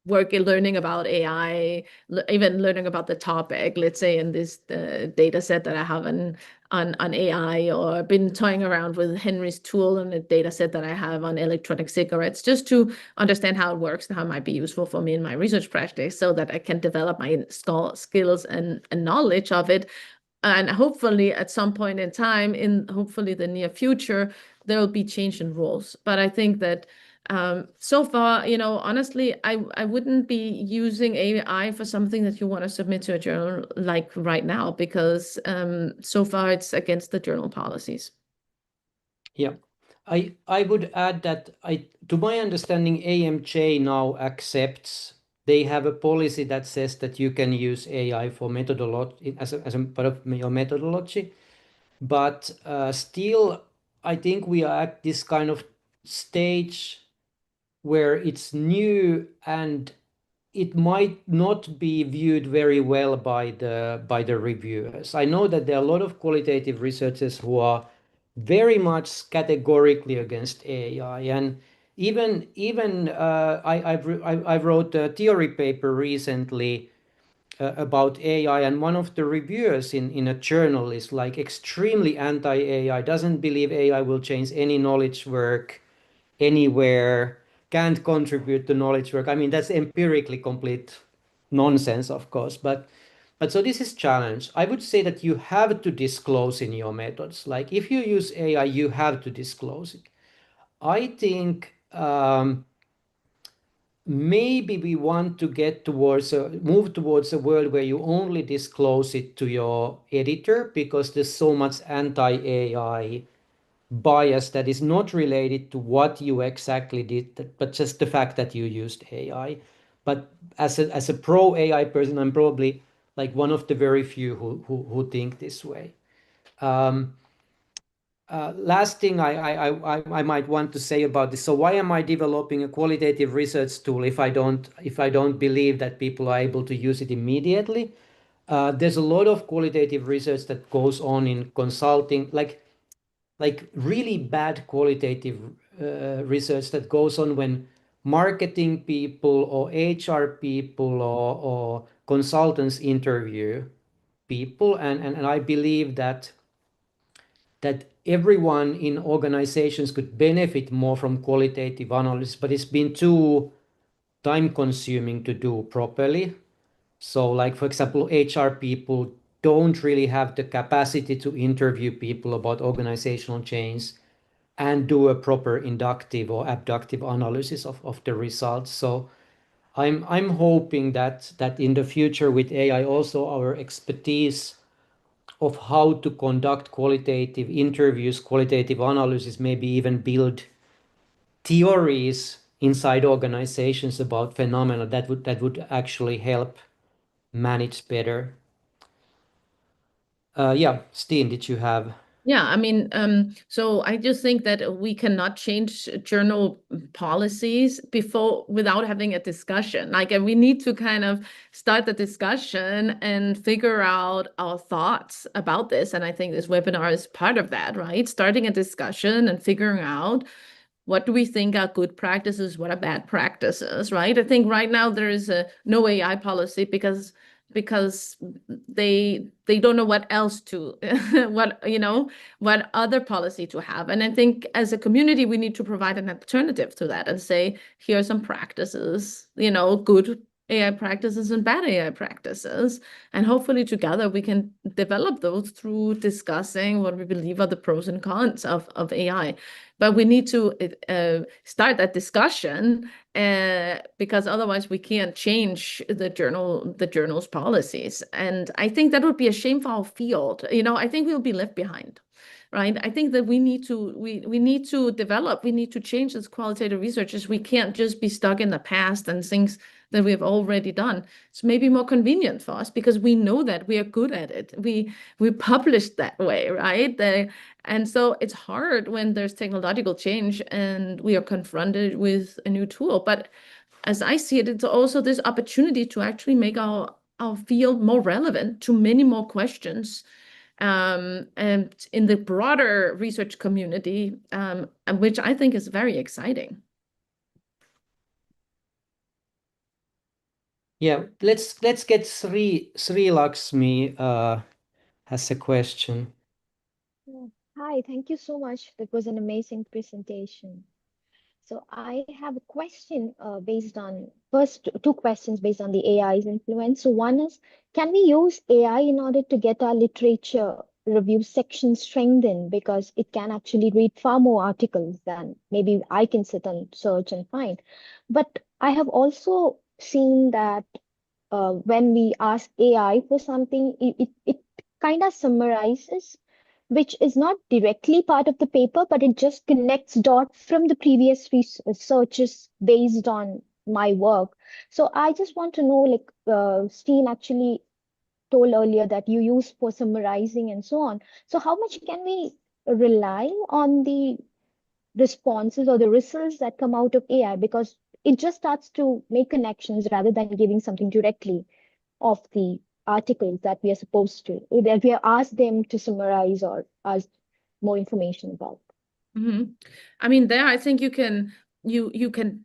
learning about AI, even learning about the topic, let's say in this data set that I have on AI, or been toying around with Henri's tool and a data set that I have on electronic cigarettes, just to understand how it works and how it might be useful for me in my research practice, so that I can develop my skills and knowledge of it. And hopefully at some point in time, in hopefully the near future, there will be change in rules. But I think that so far, honestly, I wouldn't be using AI for something that you want to submit to a journal like right now, because so far it's against the journal policies. Yeah, I would add that to my understanding, AMJ now accepts, they have a policy that says that you can use AI for methodology as a part of your methodology, but still, I think we are at this kind of stage where it's new and it might not be viewed very well by the reviewers. I know that there are a lot of qualitative researchers who are very much categorically against AI, and even I wrote a theory paper recently about AI, and one of the reviewers in a journal is like extremely anti-AI, doesn't believe AI will change any knowledge work anywhere, can't contribute to knowledge work. I mean, that's empirically complete nonsense, of course, but so this is challenge. I would say that you have to disclose in your methods. Like if you use AI, you have to disclose it. I think maybe we want to move towards a world where you only disclose it to your editor, because there's so much anti-AI bias that is not related to what you exactly did, but just the fact that you used AI. But as a pro AI person, I'm probably like one of the very few who think this way. Last thing I might want to say about this. So why am I developing a qualitative research tool if I don't believe that people are able to use it immediately? There's a lot of qualitative research that goes on in consulting, like really bad qualitative research that goes on when marketing people or HR people or consultants interview people, and I believe that everyone in organizations could benefit more from qualitative analysis, but it's been too time consuming to do properly. So like, for example, HR people don't really have the capacity to interview people about organizational change and do a proper inductive or abductive analysis of the results. So I'm hoping that in the future with AI also our expertise of how to conduct qualitative interviews, qualitative analysis, maybe even build theories inside organizations about phenomena that would actually help manage better. Yeah, Stine, did you have? Yeah, I mean, so I just think that we cannot change journal policies without having a discussion. Like, and we need to kind of start the discussion and figure out our thoughts about this. And I think this webinar is part of that, right? Starting a discussion and figuring out what do we think are good practices, what are bad practices, right? I think right now there is a no AI policy because they don't know what else to what other policy to have. And I think as a community we need to provide an alternative to that and say, here are some practices, good AI practices and bad AI practices, and hopefully together we can develop those through discussing what we believe are the pros and cons of AI. But we need to start that discussion because otherwise we can't change the journal's policies. And I think that would be a shame for our field. I think we'll be left behind. Right. I think that we need to develop, we need to change as qualitative researchers. We can't just be stuck in the past and things that we have already done. It's maybe more convenient for us because we know that we are good at it. We publish that way, right? And so it's hard when there's technological change and we are confronted with a new tool. But as I see it, it's also this opportunity to actually make our field more relevant to many more questions. And in the broader research community, which I think is very exciting. Yeah, let's get Sri Lakshmi has a question. Hi, thank you so much. That was an amazing presentation. So I have a question first two questions based on the AI's influence. So one is, can we use AI in order to get our literature review section strengthened, because it can actually read far more articles than maybe I can sit and search and find. But I have also seen that when we ask AI for something, it kind of summarizes, which is not directly part of the paper, but it just connects dots from the previous researches based on my work. So I just want to know, like Stine actually told earlier that you use for summarizing and so on. So how much can we rely on the responses or the results that come out of AI? Because it just starts to make connections rather than giving something directly of the articles that we are supposed to, that we are asked them to summarize or ask more information about. Mm-hmm. I mean, there I think you can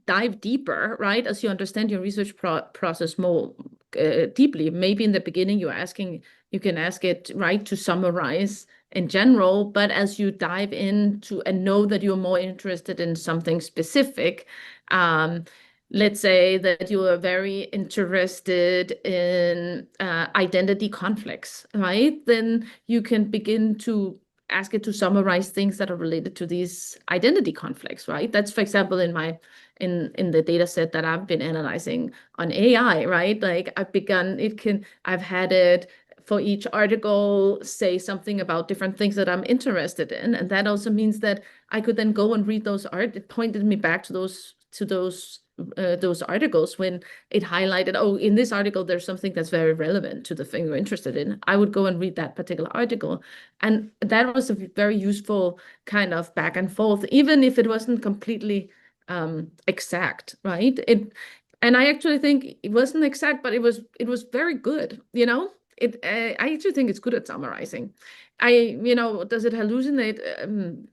dive deeper, right, as you understand your research process more deeply. Maybe in the beginning you can ask it, right, to summarize in general, but as you dive into and know that you're more interested in something specific, Let's say that you are very interested in identity conflicts, right? Then you can begin to ask it to summarize things that are related to these identity conflicts, right? That's, for example, in the data set that I've been analyzing on AI, right? Like I've had it for each article say something about different things that I'm interested in. And that also means that I could then go and read those it pointed me back to those articles when it highlighted, oh, in this article, there's something that's very relevant to the thing you're interested in. I would go and read that particular article. And that was a very useful kind of back and forth, even if it wasn't completely exact, right? And I actually think it wasn't exact, but it was very good, you know? I actually think it's good at summarizing. Does it hallucinate?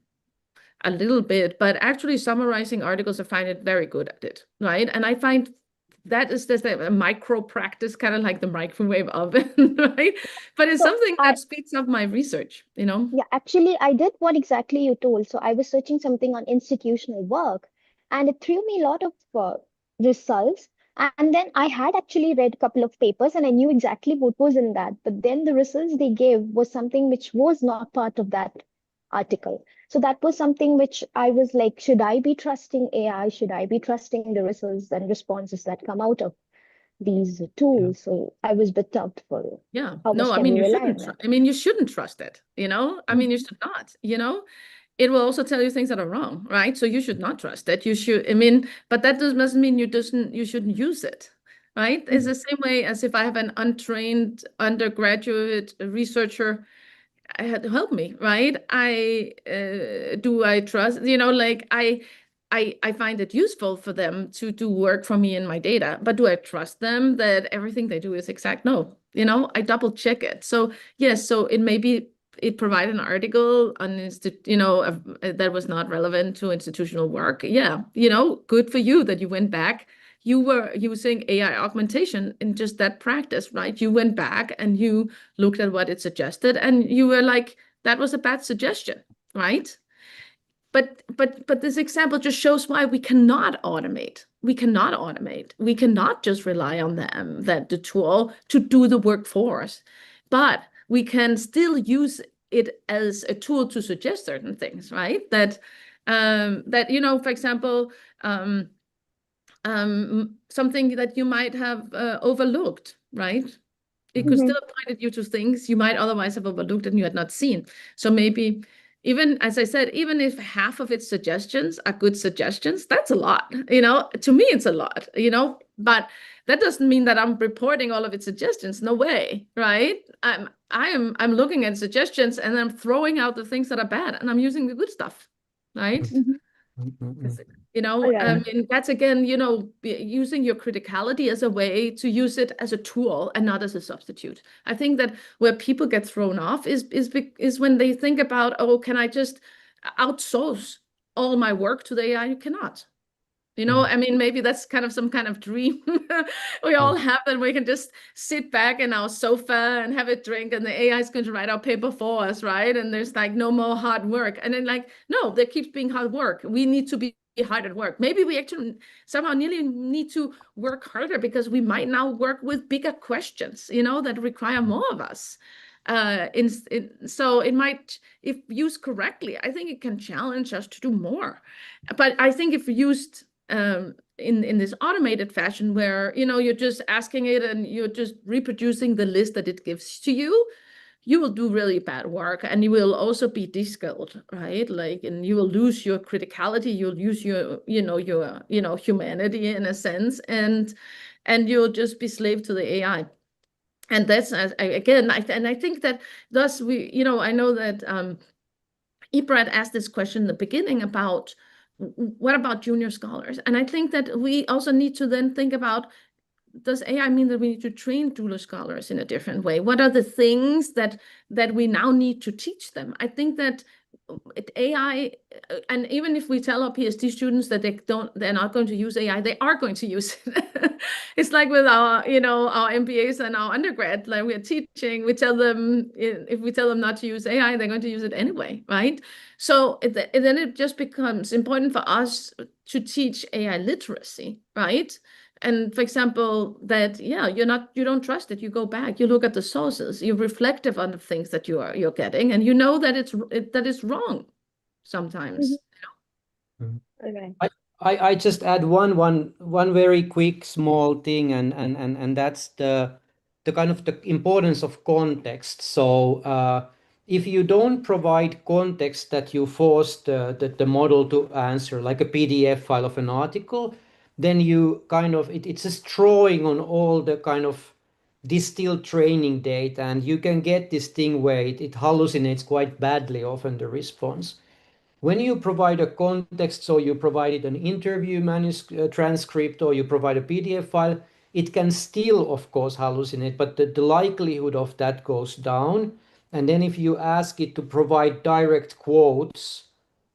A little bit, but actually summarizing articles, I find it very good at it, right? And I find that is just a micro practice, kind of like the microwave oven, right? But it's So something that speeds up my research, you know? Yeah, actually, I did what exactly you told. So I was searching something on institutional work, and it threw me a lot of results. And then I had actually read a couple of papers, and I knew exactly what was in that. But then the results they gave was something which was not part of that article. So that was something which I was like, should I be trusting AI? Should I be trusting the results and responses that come out of these tools? So I was a bit doubtful. Yeah. How No, much I can mean, we you rely on shouldn't. that? I mean, you shouldn't trust it, you know? I mean, you should not, you know? It will also tell you things that are wrong, right? So you should not trust it. You should, I mean, but that doesn't mean you shouldn't use it, right? It's the same way as if I have an untrained undergraduate researcher had to help me, right? Do I trust, you know, like I find it useful for them to do work for me in my data, but do I trust them that everything they do is exact? No, you know, I double check it. So yes, so it provided an article on that was not relevant to institutional work. Yeah, you know, good for you that you went back. You were using AI augmentation in just that practice, right? You went back and you looked at what it suggested, and you were like, that was a bad suggestion, right? But this example just shows why we cannot automate. We cannot automate. We cannot just rely on the tool to do the work for us. But we can still use it as a tool to suggest certain things, right? That for example, something that you might have overlooked, right? It could still have pointed you to things you might otherwise have overlooked and you had not seen. So maybe, even as I said, even if half of its suggestions are good suggestions, that's a lot. You know, to me, it's a lot. You know, but that doesn't mean that I'm reporting all of its suggestions. No way, right? I'm looking at suggestions and I'm throwing out the things that are bad, and I'm using the good stuff, right? You know, I mean, that's again, you know, using your criticality as a way to use it as a tool and not as a substitute. I think that where people get thrown off is when they think about, oh, can I just outsource all my work to the AI? You cannot. You know, I mean, maybe that's kind of some kind of dream we all have, that we can just sit back in our sofa and have a drink and the AI is going to write our paper for us, right? And there's like no more hard work. And then like, no, there keeps being hard work. We need to be hard at work. Maybe we actually somehow nearly need to work harder because we might now work with bigger questions, you know, that require more of us. So it might, if used correctly, I think it can challenge us to do more. But I think if used in this automated fashion where, you know, you're just asking it and you're just reproducing the list that it gives to you, you will do really bad work, and you will also be de-skilled, right? Like, and you will lose your criticality, you'll lose your humanity in a sense, and you'll just be slave to the AI. And that's again, I think that thus we, you know, I know that Ibrad asked this question in the beginning about what about junior scholars? And I think that we also need to then think about, does AI mean that we need to train junior scholars in a different way? What are the things that we now need to teach them? I think that AI, and even if we tell our PhD students that they're not going to use AI, they are going to use it. It's like with our, our MBAs and our undergrad, like we're teaching, we tell them, if we tell them not to use AI, they're going to use it anyway, right? So then it just becomes important for us to teach AI literacy, right? And for example, that you don't trust it. You go back, you look at the sources, you're reflective on the things that you're getting, and you know that it's wrong sometimes. All right. I just add one very quick small thing, and that's the kind of the importance of context. So if you don't provide context that you force the model to answer, like a PDF file of an article, then you kind of it's just drawing on all the kind of distilled training data, and you can get this thing where it hallucinates quite badly often the response. When you provide a context, so you provided an interview transcript or you provide a PDF file, it can still, of course, hallucinate, but the likelihood of that goes down. And then if you ask it to provide direct quotes,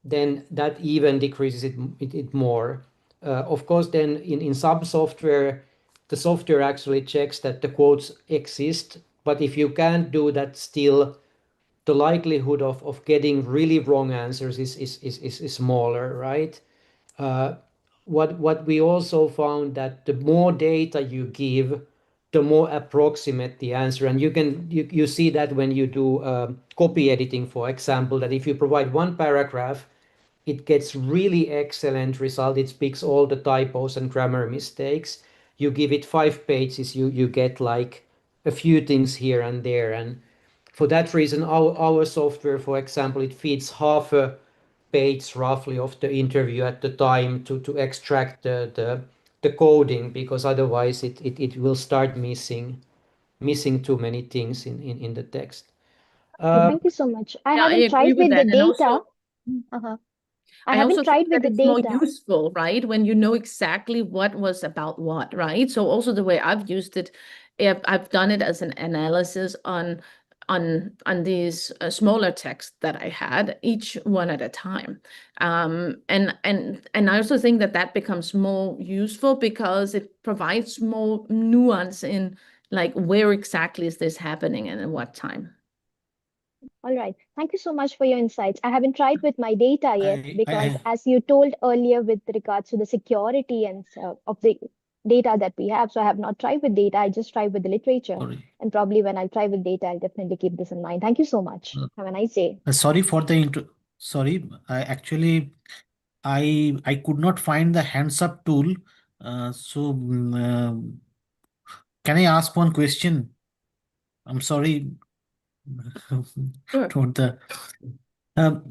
then that even decreases it more. Of course, then in some software, the software actually checks that the quotes exist, but if you can't do that still, the likelihood of getting really wrong answers is smaller, right? What we also found that the more data you give, the more approximate the answer. And you see that when you do copy editing, for example, that if you provide one paragraph, it gets really excellent result. It picks all the typos and grammar mistakes. You give it 5 pages, you get like a few things here and there. And for that reason, our software, for example, it feeds half a page roughly of the interview at the time to extract the coding, because otherwise it will start missing too many things in the text. Thank you so much. I Yeah, I haven't agree tried with with the that. And data. also, Uh-huh. I I haven't also think tried with that the it's more data. useful, right? When you know exactly what was about what, right? So also the way I've used it, I've done it as an analysis on these smaller texts that I had, each one at a time. And I also think that becomes more useful because it provides more nuance in like where exactly is this happening and at what time. All right. Thank you so much for your insights. I haven't tried with my data yet because, I as you told earlier, with regards to the security and of the data that we have, so I have not tried with data. I just tried with the literature, sorry. and probably when I try with data, I'll definitely keep this in mind. Thank you so much. Have a nice day. Sorry for the intro. Sorry, I actually I could not find the hands up tool. Can I ask one question? I'm sorry. Sure. Don't the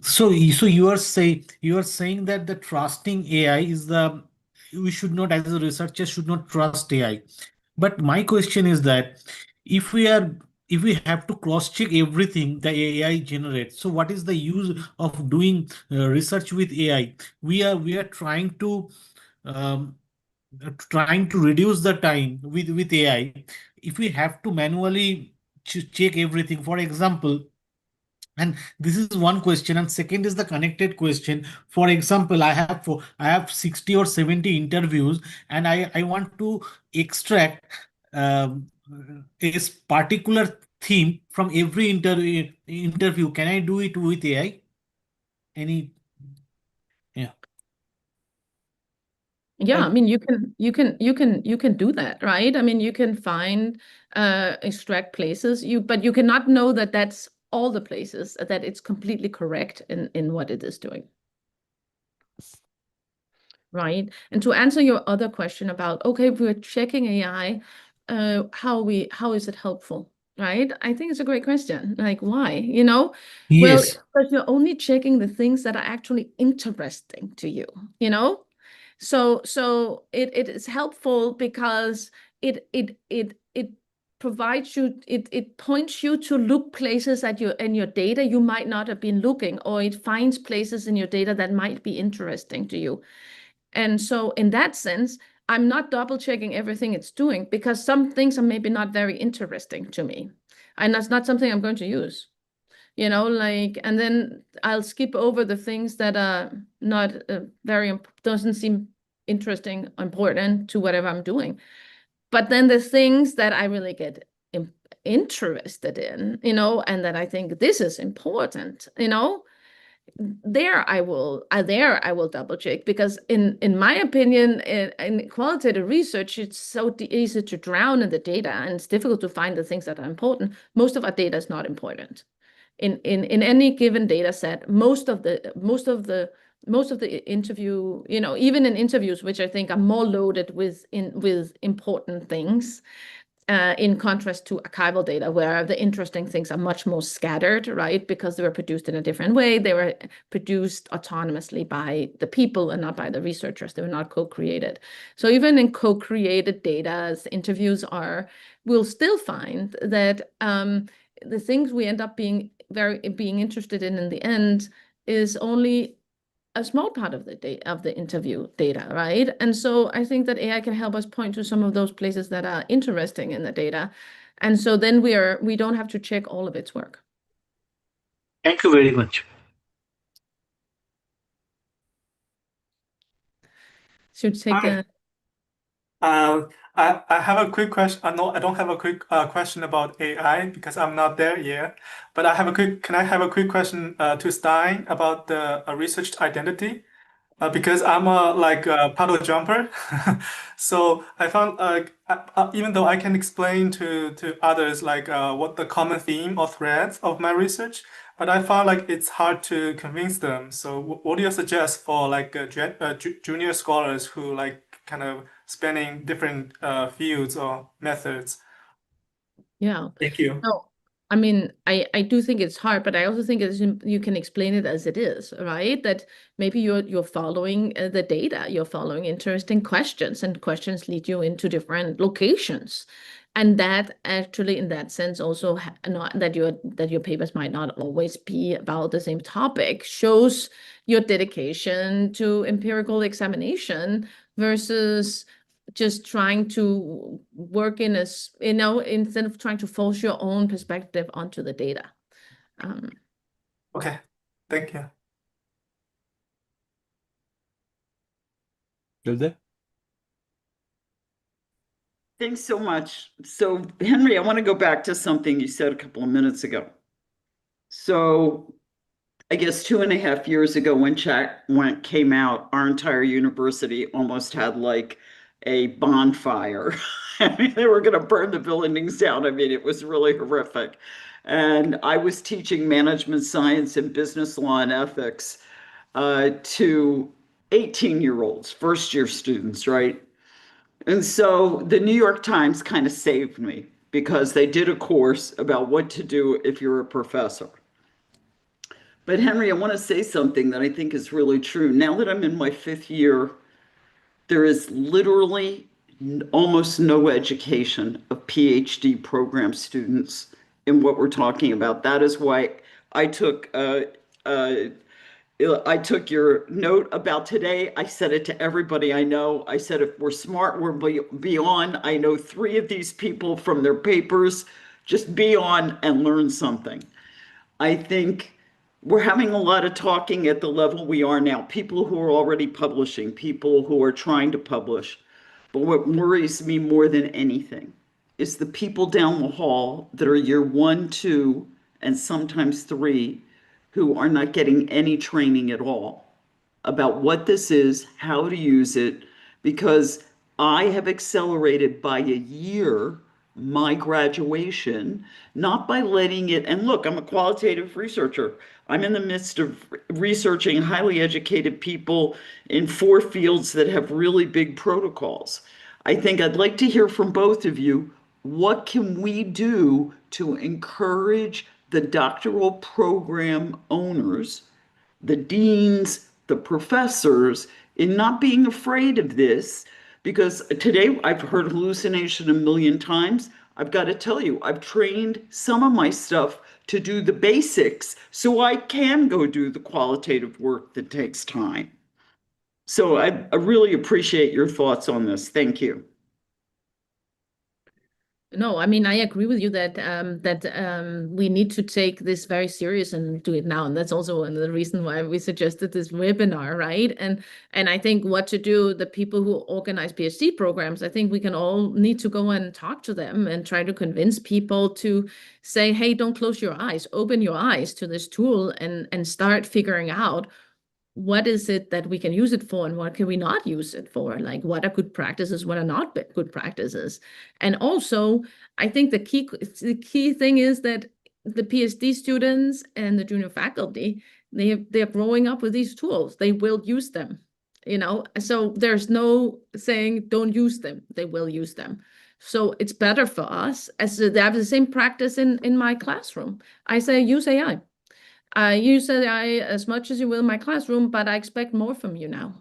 so you are saying that the trusting AI is we should not, as a researcher, should not trust AI. But my question is that if we have to cross check everything the AI generates, so what is the use of doing research with AI? We are um, trying to reduce the time with AI. If we have to manually check everything, for example. And this is one question, and second is the connected question. For example, I have 60 or 70 interviews, and I want to extract a particular theme from every interview. Can I do it with AI? Any? Yeah. Yeah, I mean you can do that, right? I mean you can find extract places, but you cannot know that that's all the places, that it's completely correct in what it is doing. Right. And to answer your other question about, okay, if we're checking AI, how is it helpful? Right? I think it's a great question. Like, why? Well, Yes. because you're only checking the things that are actually interesting to you, So it is helpful because it provides you, it points you to look places in your data you might not have been looking, or it finds places in your data that might be interesting to you. And so in that sense, I'm not double checking everything it's doing because some things are maybe not very interesting to me. And that's not something I'm going to use. like, and then I'll skip over the things that are not doesn't seem interesting, important to whatever I'm doing. But then the things that I really get interested in, and that I think this is important, there I will double check, because in my opinion, in qualitative research, it's so easy to drown in the data, and it's difficult to find the things that are important. Most of our data is not important. In any given data set, most of the interview, even in interviews, which I think are more loaded with important things, in contrast to archival data, where the interesting things are much more scattered, right? Because they were produced in a different way. They were produced autonomously by the people and not by the researchers. They were not co-created. So even in co-created data, as interviews are, we'll still find that the things we end up being interested in the end is only a small part of the interview data, right? And so I think that AI can help us point to some of those places that are interesting in the data. And so then we don't have to check all of its work. Thank you very much. Should take Hi. I have a quick question. No, I don't have a quick question about AI because I'm not there yet. But can I have a quick question to Stine about the research identity? Because I'm a puddle jumper, so I found even though I can explain to others what the common theme or threads of my research, but I found it's hard to convince them. So what do you suggest for junior scholars who kind of spanning different fields or methods? Yeah. Thank you. No, I mean, I do think it's hard, but I also think you can explain it as it is, right? That maybe you're following the data, you're following interesting questions, and questions lead you into different locations. And that actually, in that sense, also not that your papers might not always be about the same topic, shows your dedication to empirical examination versus just trying to work instead of trying to force your own perspective onto the data. Okay, thank you. Schildt? Thanks so much. So, Henri, I want to go back to something you said a couple of minutes ago. So, I guess 2.5 years ago, when chat came out, our entire university almost had a bonfire. I mean, they were going to burn the buildings down. I mean, it was really horrific. And I was teaching management science and business law and ethics to 18-year-olds, first-year students, right? And so the New York Times kind of saved me because they did a course about what to do if you're a professor. But Henri, I want to say something that I think is really true. Now that I'm in my 5th year, there is literally almost no education of PhD program students in what we're talking about. That is why I took your note about today. I said it to everybody I know. I said, if we're smart, we're be on. I know 3 of these people from their papers. Just be on and learn something. I think we're having a lot of talking at the level we are now. People who are already publishing, people who are trying to publish. But what worries me more than anything is the people down the hall that are year 1, 2, and sometimes 3, who are not getting any training at all about what this is, how to use it, because I have accelerated by a year my graduation, not by letting it, and look, I'm a qualitative researcher. I'm in the midst of researching highly educated people in 4 fields that have really big protocols. I think I'd like to hear from both of you. What can we do to encourage the doctoral program owners, the deans, the professors, in not being afraid of this? Because today I've heard hallucination 1,000,000 times. I've got to tell you, I've trained some of my stuff to do the basics so I can go do the qualitative work that takes time. So I really appreciate your thoughts on this. Thank you. No, I mean, I agree with you that we need to take this very serious and do it now. And that's also one of the reasons why we suggested this webinar, right? And I think what to do, the people who organize PhD programs, I think we can all need to go and talk to them and try to convince people to say, hey, don't close your eyes, open your eyes to this tool and start figuring out what is it that we can use it for and what can we not use it for? Like, what are good practices, what are not good practices? And also, I think the key thing is that the PhD students and the junior faculty, they're growing up with these tools. They will use them, so there's no saying don't use them. They will use them. So it's better for us as they have the same practice in my classroom. I say use AI. I use AI as much as you will in my classroom, but I expect more from you now,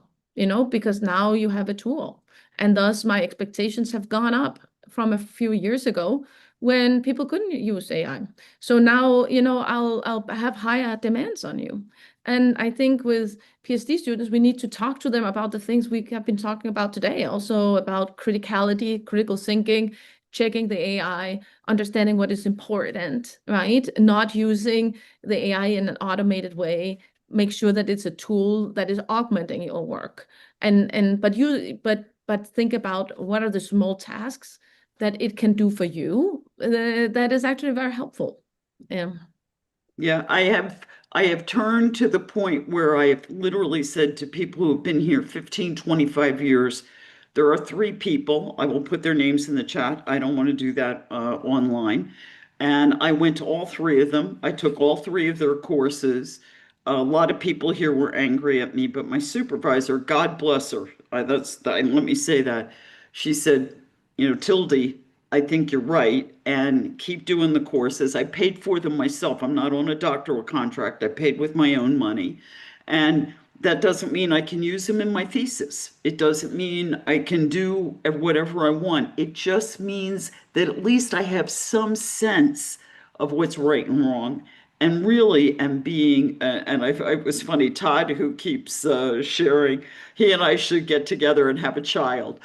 because now you have a tool. And thus my expectations have gone up from a few years ago when people couldn't use AI. So now, I'll have higher demands on you. And I think with PhD students, we need to talk to them about the things we have been talking about today, also about criticality, critical thinking, checking the AI, understanding what is important, right? Not using the AI in an automated way. Make sure that it's a tool that is augmenting your work. But think about what are the small tasks that it can do for you that is actually very helpful. Yeah. Yeah, I have turned to the point where I have literally said to people who have been here 15, 25 years, there are three people. I will put their names in the chat. I don't want to do that online. And I went to all three of them. I took all three of their courses. A lot of people here were angry at me, but my supervisor, God bless her, let me say that. She said, Tildy, I think you're right, and keep doing the courses. I paid for them myself. I'm not on a doctoral contract. I paid with my own money. And that doesn't mean I can use them in my thesis. It doesn't mean I can do whatever I want. It just means that at least I have some sense of what's right and wrong. And really am being, it was funny, Todd, who keeps sharing, he and I should get together and have a child.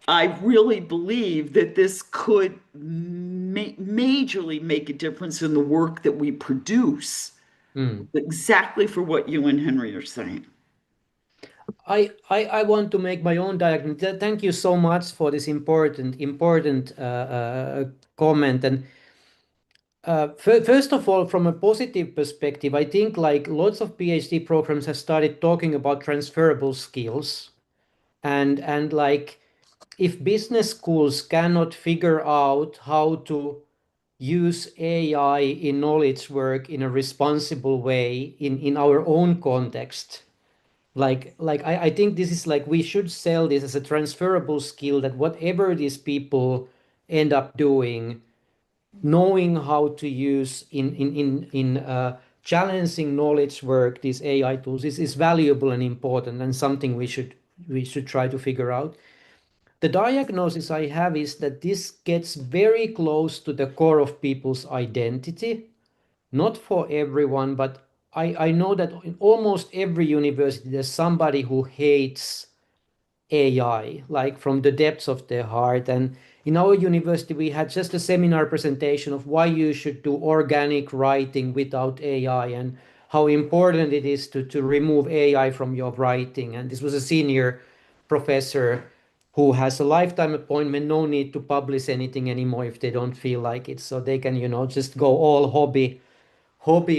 I really believe that this could majorly make a difference in the work that we produce, exactly for what you and Henri are saying. I want to make my own diagram. Thank you so much for this important comment. And first of all, from a positive perspective, I think like lots of PhD programs have started talking about transferable skills, and like if business schools cannot figure out how to use AI in knowledge work in a responsible way in our own context, I think this is like we should sell this as a transferable skill that whatever these people end up doing, knowing how to use in challenging knowledge work, these AI tools is valuable and important and something we should try to figure out. The diagnosis I have is that this gets very close to the core of people's identity. Not for everyone, but I know that in almost every university there's somebody who hates AI, like from the depths of their heart. And in our university, we had just a seminar presentation of why you should do organic writing without AI and how important it is to remove AI from your writing. And this was a senior professor who has a lifetime appointment, no need to publish anything anymore if they don't feel like it. So they can, just go all hobby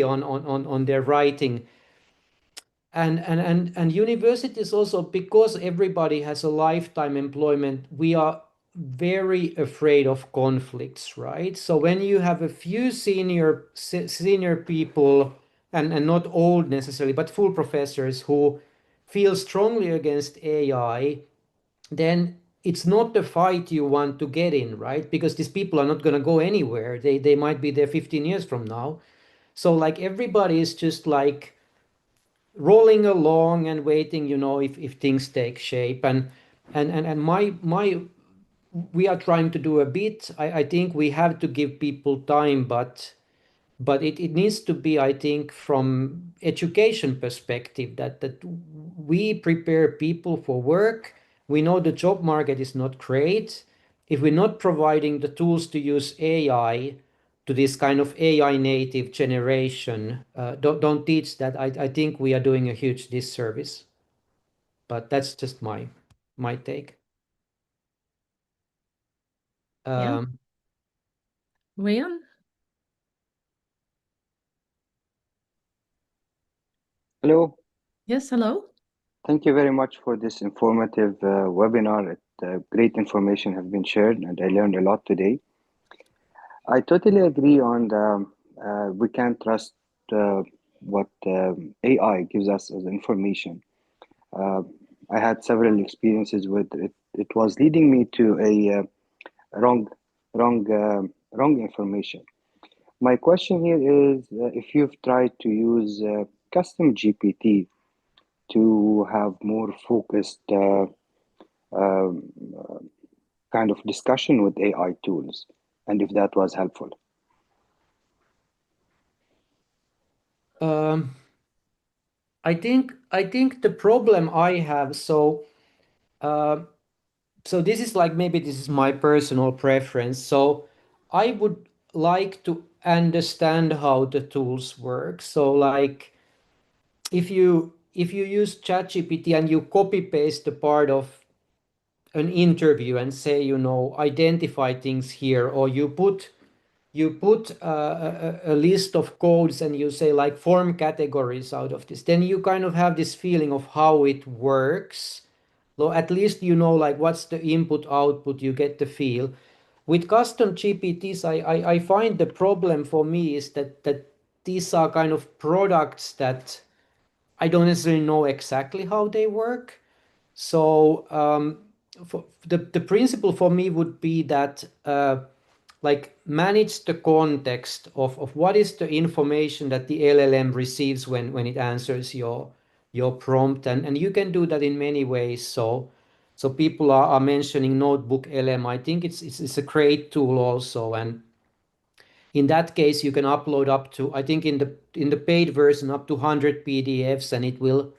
on their writing. And universities also, because everybody has a lifetime employment, we are very afraid of conflicts, right? So when you have a few senior people, and not old necessarily, but full professors who feel strongly against AI, then it's not the fight you want to get in, right? Because these people are not going to go anywhere. They might be there 15 years from now. So like everybody is just like rolling along and waiting, if things take shape. And my we are trying to do a bit. I think we have to give people time, but it needs to be, I think, from education perspective that we prepare people for work. We know the job market is not great. if we're not providing the tools to use AI to this kind of AI native generation, don't teach that. I think we are doing a huge disservice. But that's just my take. Yeah. Ryan? Hello. Yes, hello. Thank you very much for this informative webinar. Great information have been shared, and I learned a lot today. I totally agree on the we can't trust what AI gives us as information. I had several experiences with it. It was leading me to a wrong, wrong information. My question here is if you've tried to use custom GPT to have more focused kind of discussion with AI tools, and if that was helpful. I think the problem I have, so this is like, maybe this is my personal preference. So I would like to understand how the tools work. So like if you use ChatGPT and you copy paste the part of an interview and say, identify things here, or you put a list of codes and you say like form categories out of this, then you kind of have this feeling of how it works. So at least like what's the input output, you get the feel. With custom GPTs, I find the problem for me is that these are kind of products that I don't necessarily know exactly how they work. So the principle for me would be that like manage the context of what is the information that the LLM receives when it answers your prompt, and you can do that in many ways. So people are mentioning Notebook LM. I think it's a great tool also, and in that case you can upload up to, I think in the paid version, up to 100 PDFs, and it will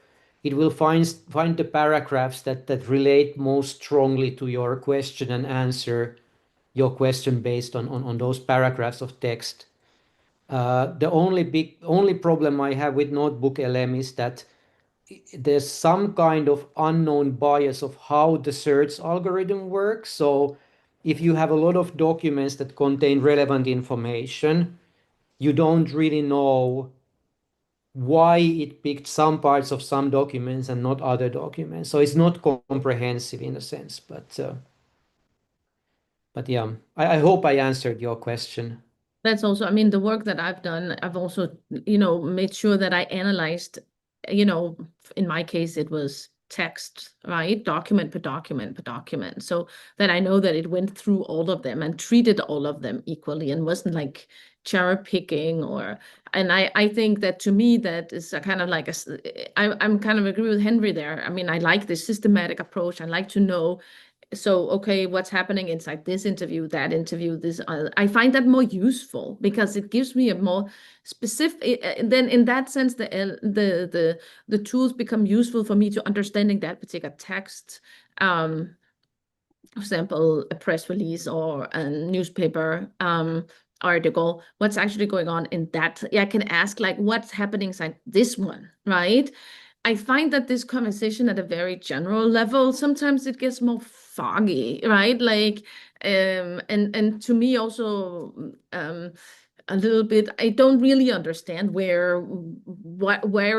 find the paragraphs that relate most strongly to your question and answer your question based on those paragraphs of text. The only problem I have with Notebook LM is that there's some kind of unknown bias of how the search algorithm works. So if you have a lot of documents that contain relevant information, you don't really know why it picked some parts of some documents and not other documents. So it's not comprehensive in a sense, but yeah, I hope I answered your question. That's also, I mean, the work that I've done, I've also, made sure that I analyzed, in my case, it was text, right? Document per document per document. So that I know that it went through all of them and treated all of them equally and wasn't like cherry picking and I think that to me, that is a kind of like I'm kind of agree with Henri there. I mean, I like this systematic approach. I like to know, so okay, what's happening inside this interview, that interview, this I find that more useful because it gives me a more specific, then in that sense the tools become useful for me to understanding that particular text, for example, a press release or a newspaper article, what's actually going on in that. I can ask like what's happening inside this one, right? I find that this conversation at a very general level, sometimes it gets more foggy, right? Like, and to me also, a little bit, I don't really understand where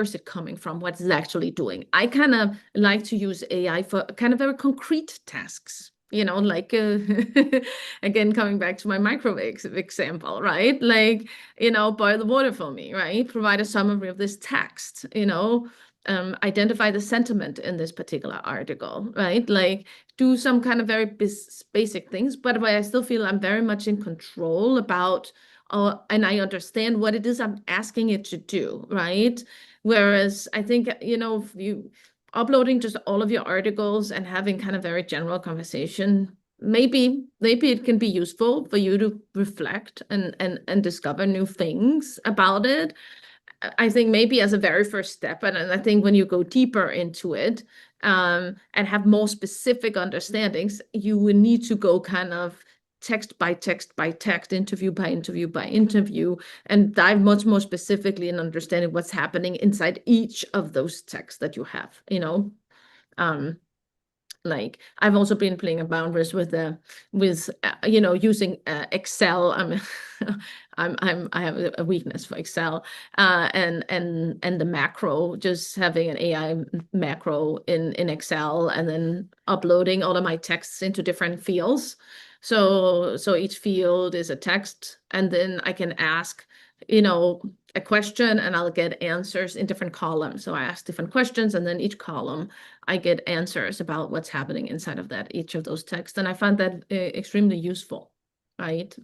is it coming from? What is it actually doing? I kind of like to use AI for kind of very concrete tasks. Like again, coming back to my microwave example, right? Like, boil the water for me, right? Provide a summary of this text, identify the sentiment in this particular article, right? Like do some kind of very basic things, but I still feel I'm very much in control about, and I understand what it is I'm asking it to do, right? Whereas I think, if you uploading just all of your articles and having kind of very general conversation, maybe it can be useful for you to reflect and discover new things about it. I think maybe as a very first step, and I think when you go deeper into it, and have more specific understandings, you will need to go kind of text by text by text, interview by interview by interview, and dive much more specifically in understanding what's happening inside each of those texts that you have, you know. Like I've also been playing around with you know, using Excel. I have a weakness for Excel, and the macro, just having an AI macro in Excel, and then uploading all of my texts into different fields. So each field is a text, and then I can ask, you know, a question, and I'll get answers in different columns. So I ask different questions, and then each column I get answers about what's happening inside of that, each of those texts. And I find that extremely useful, right?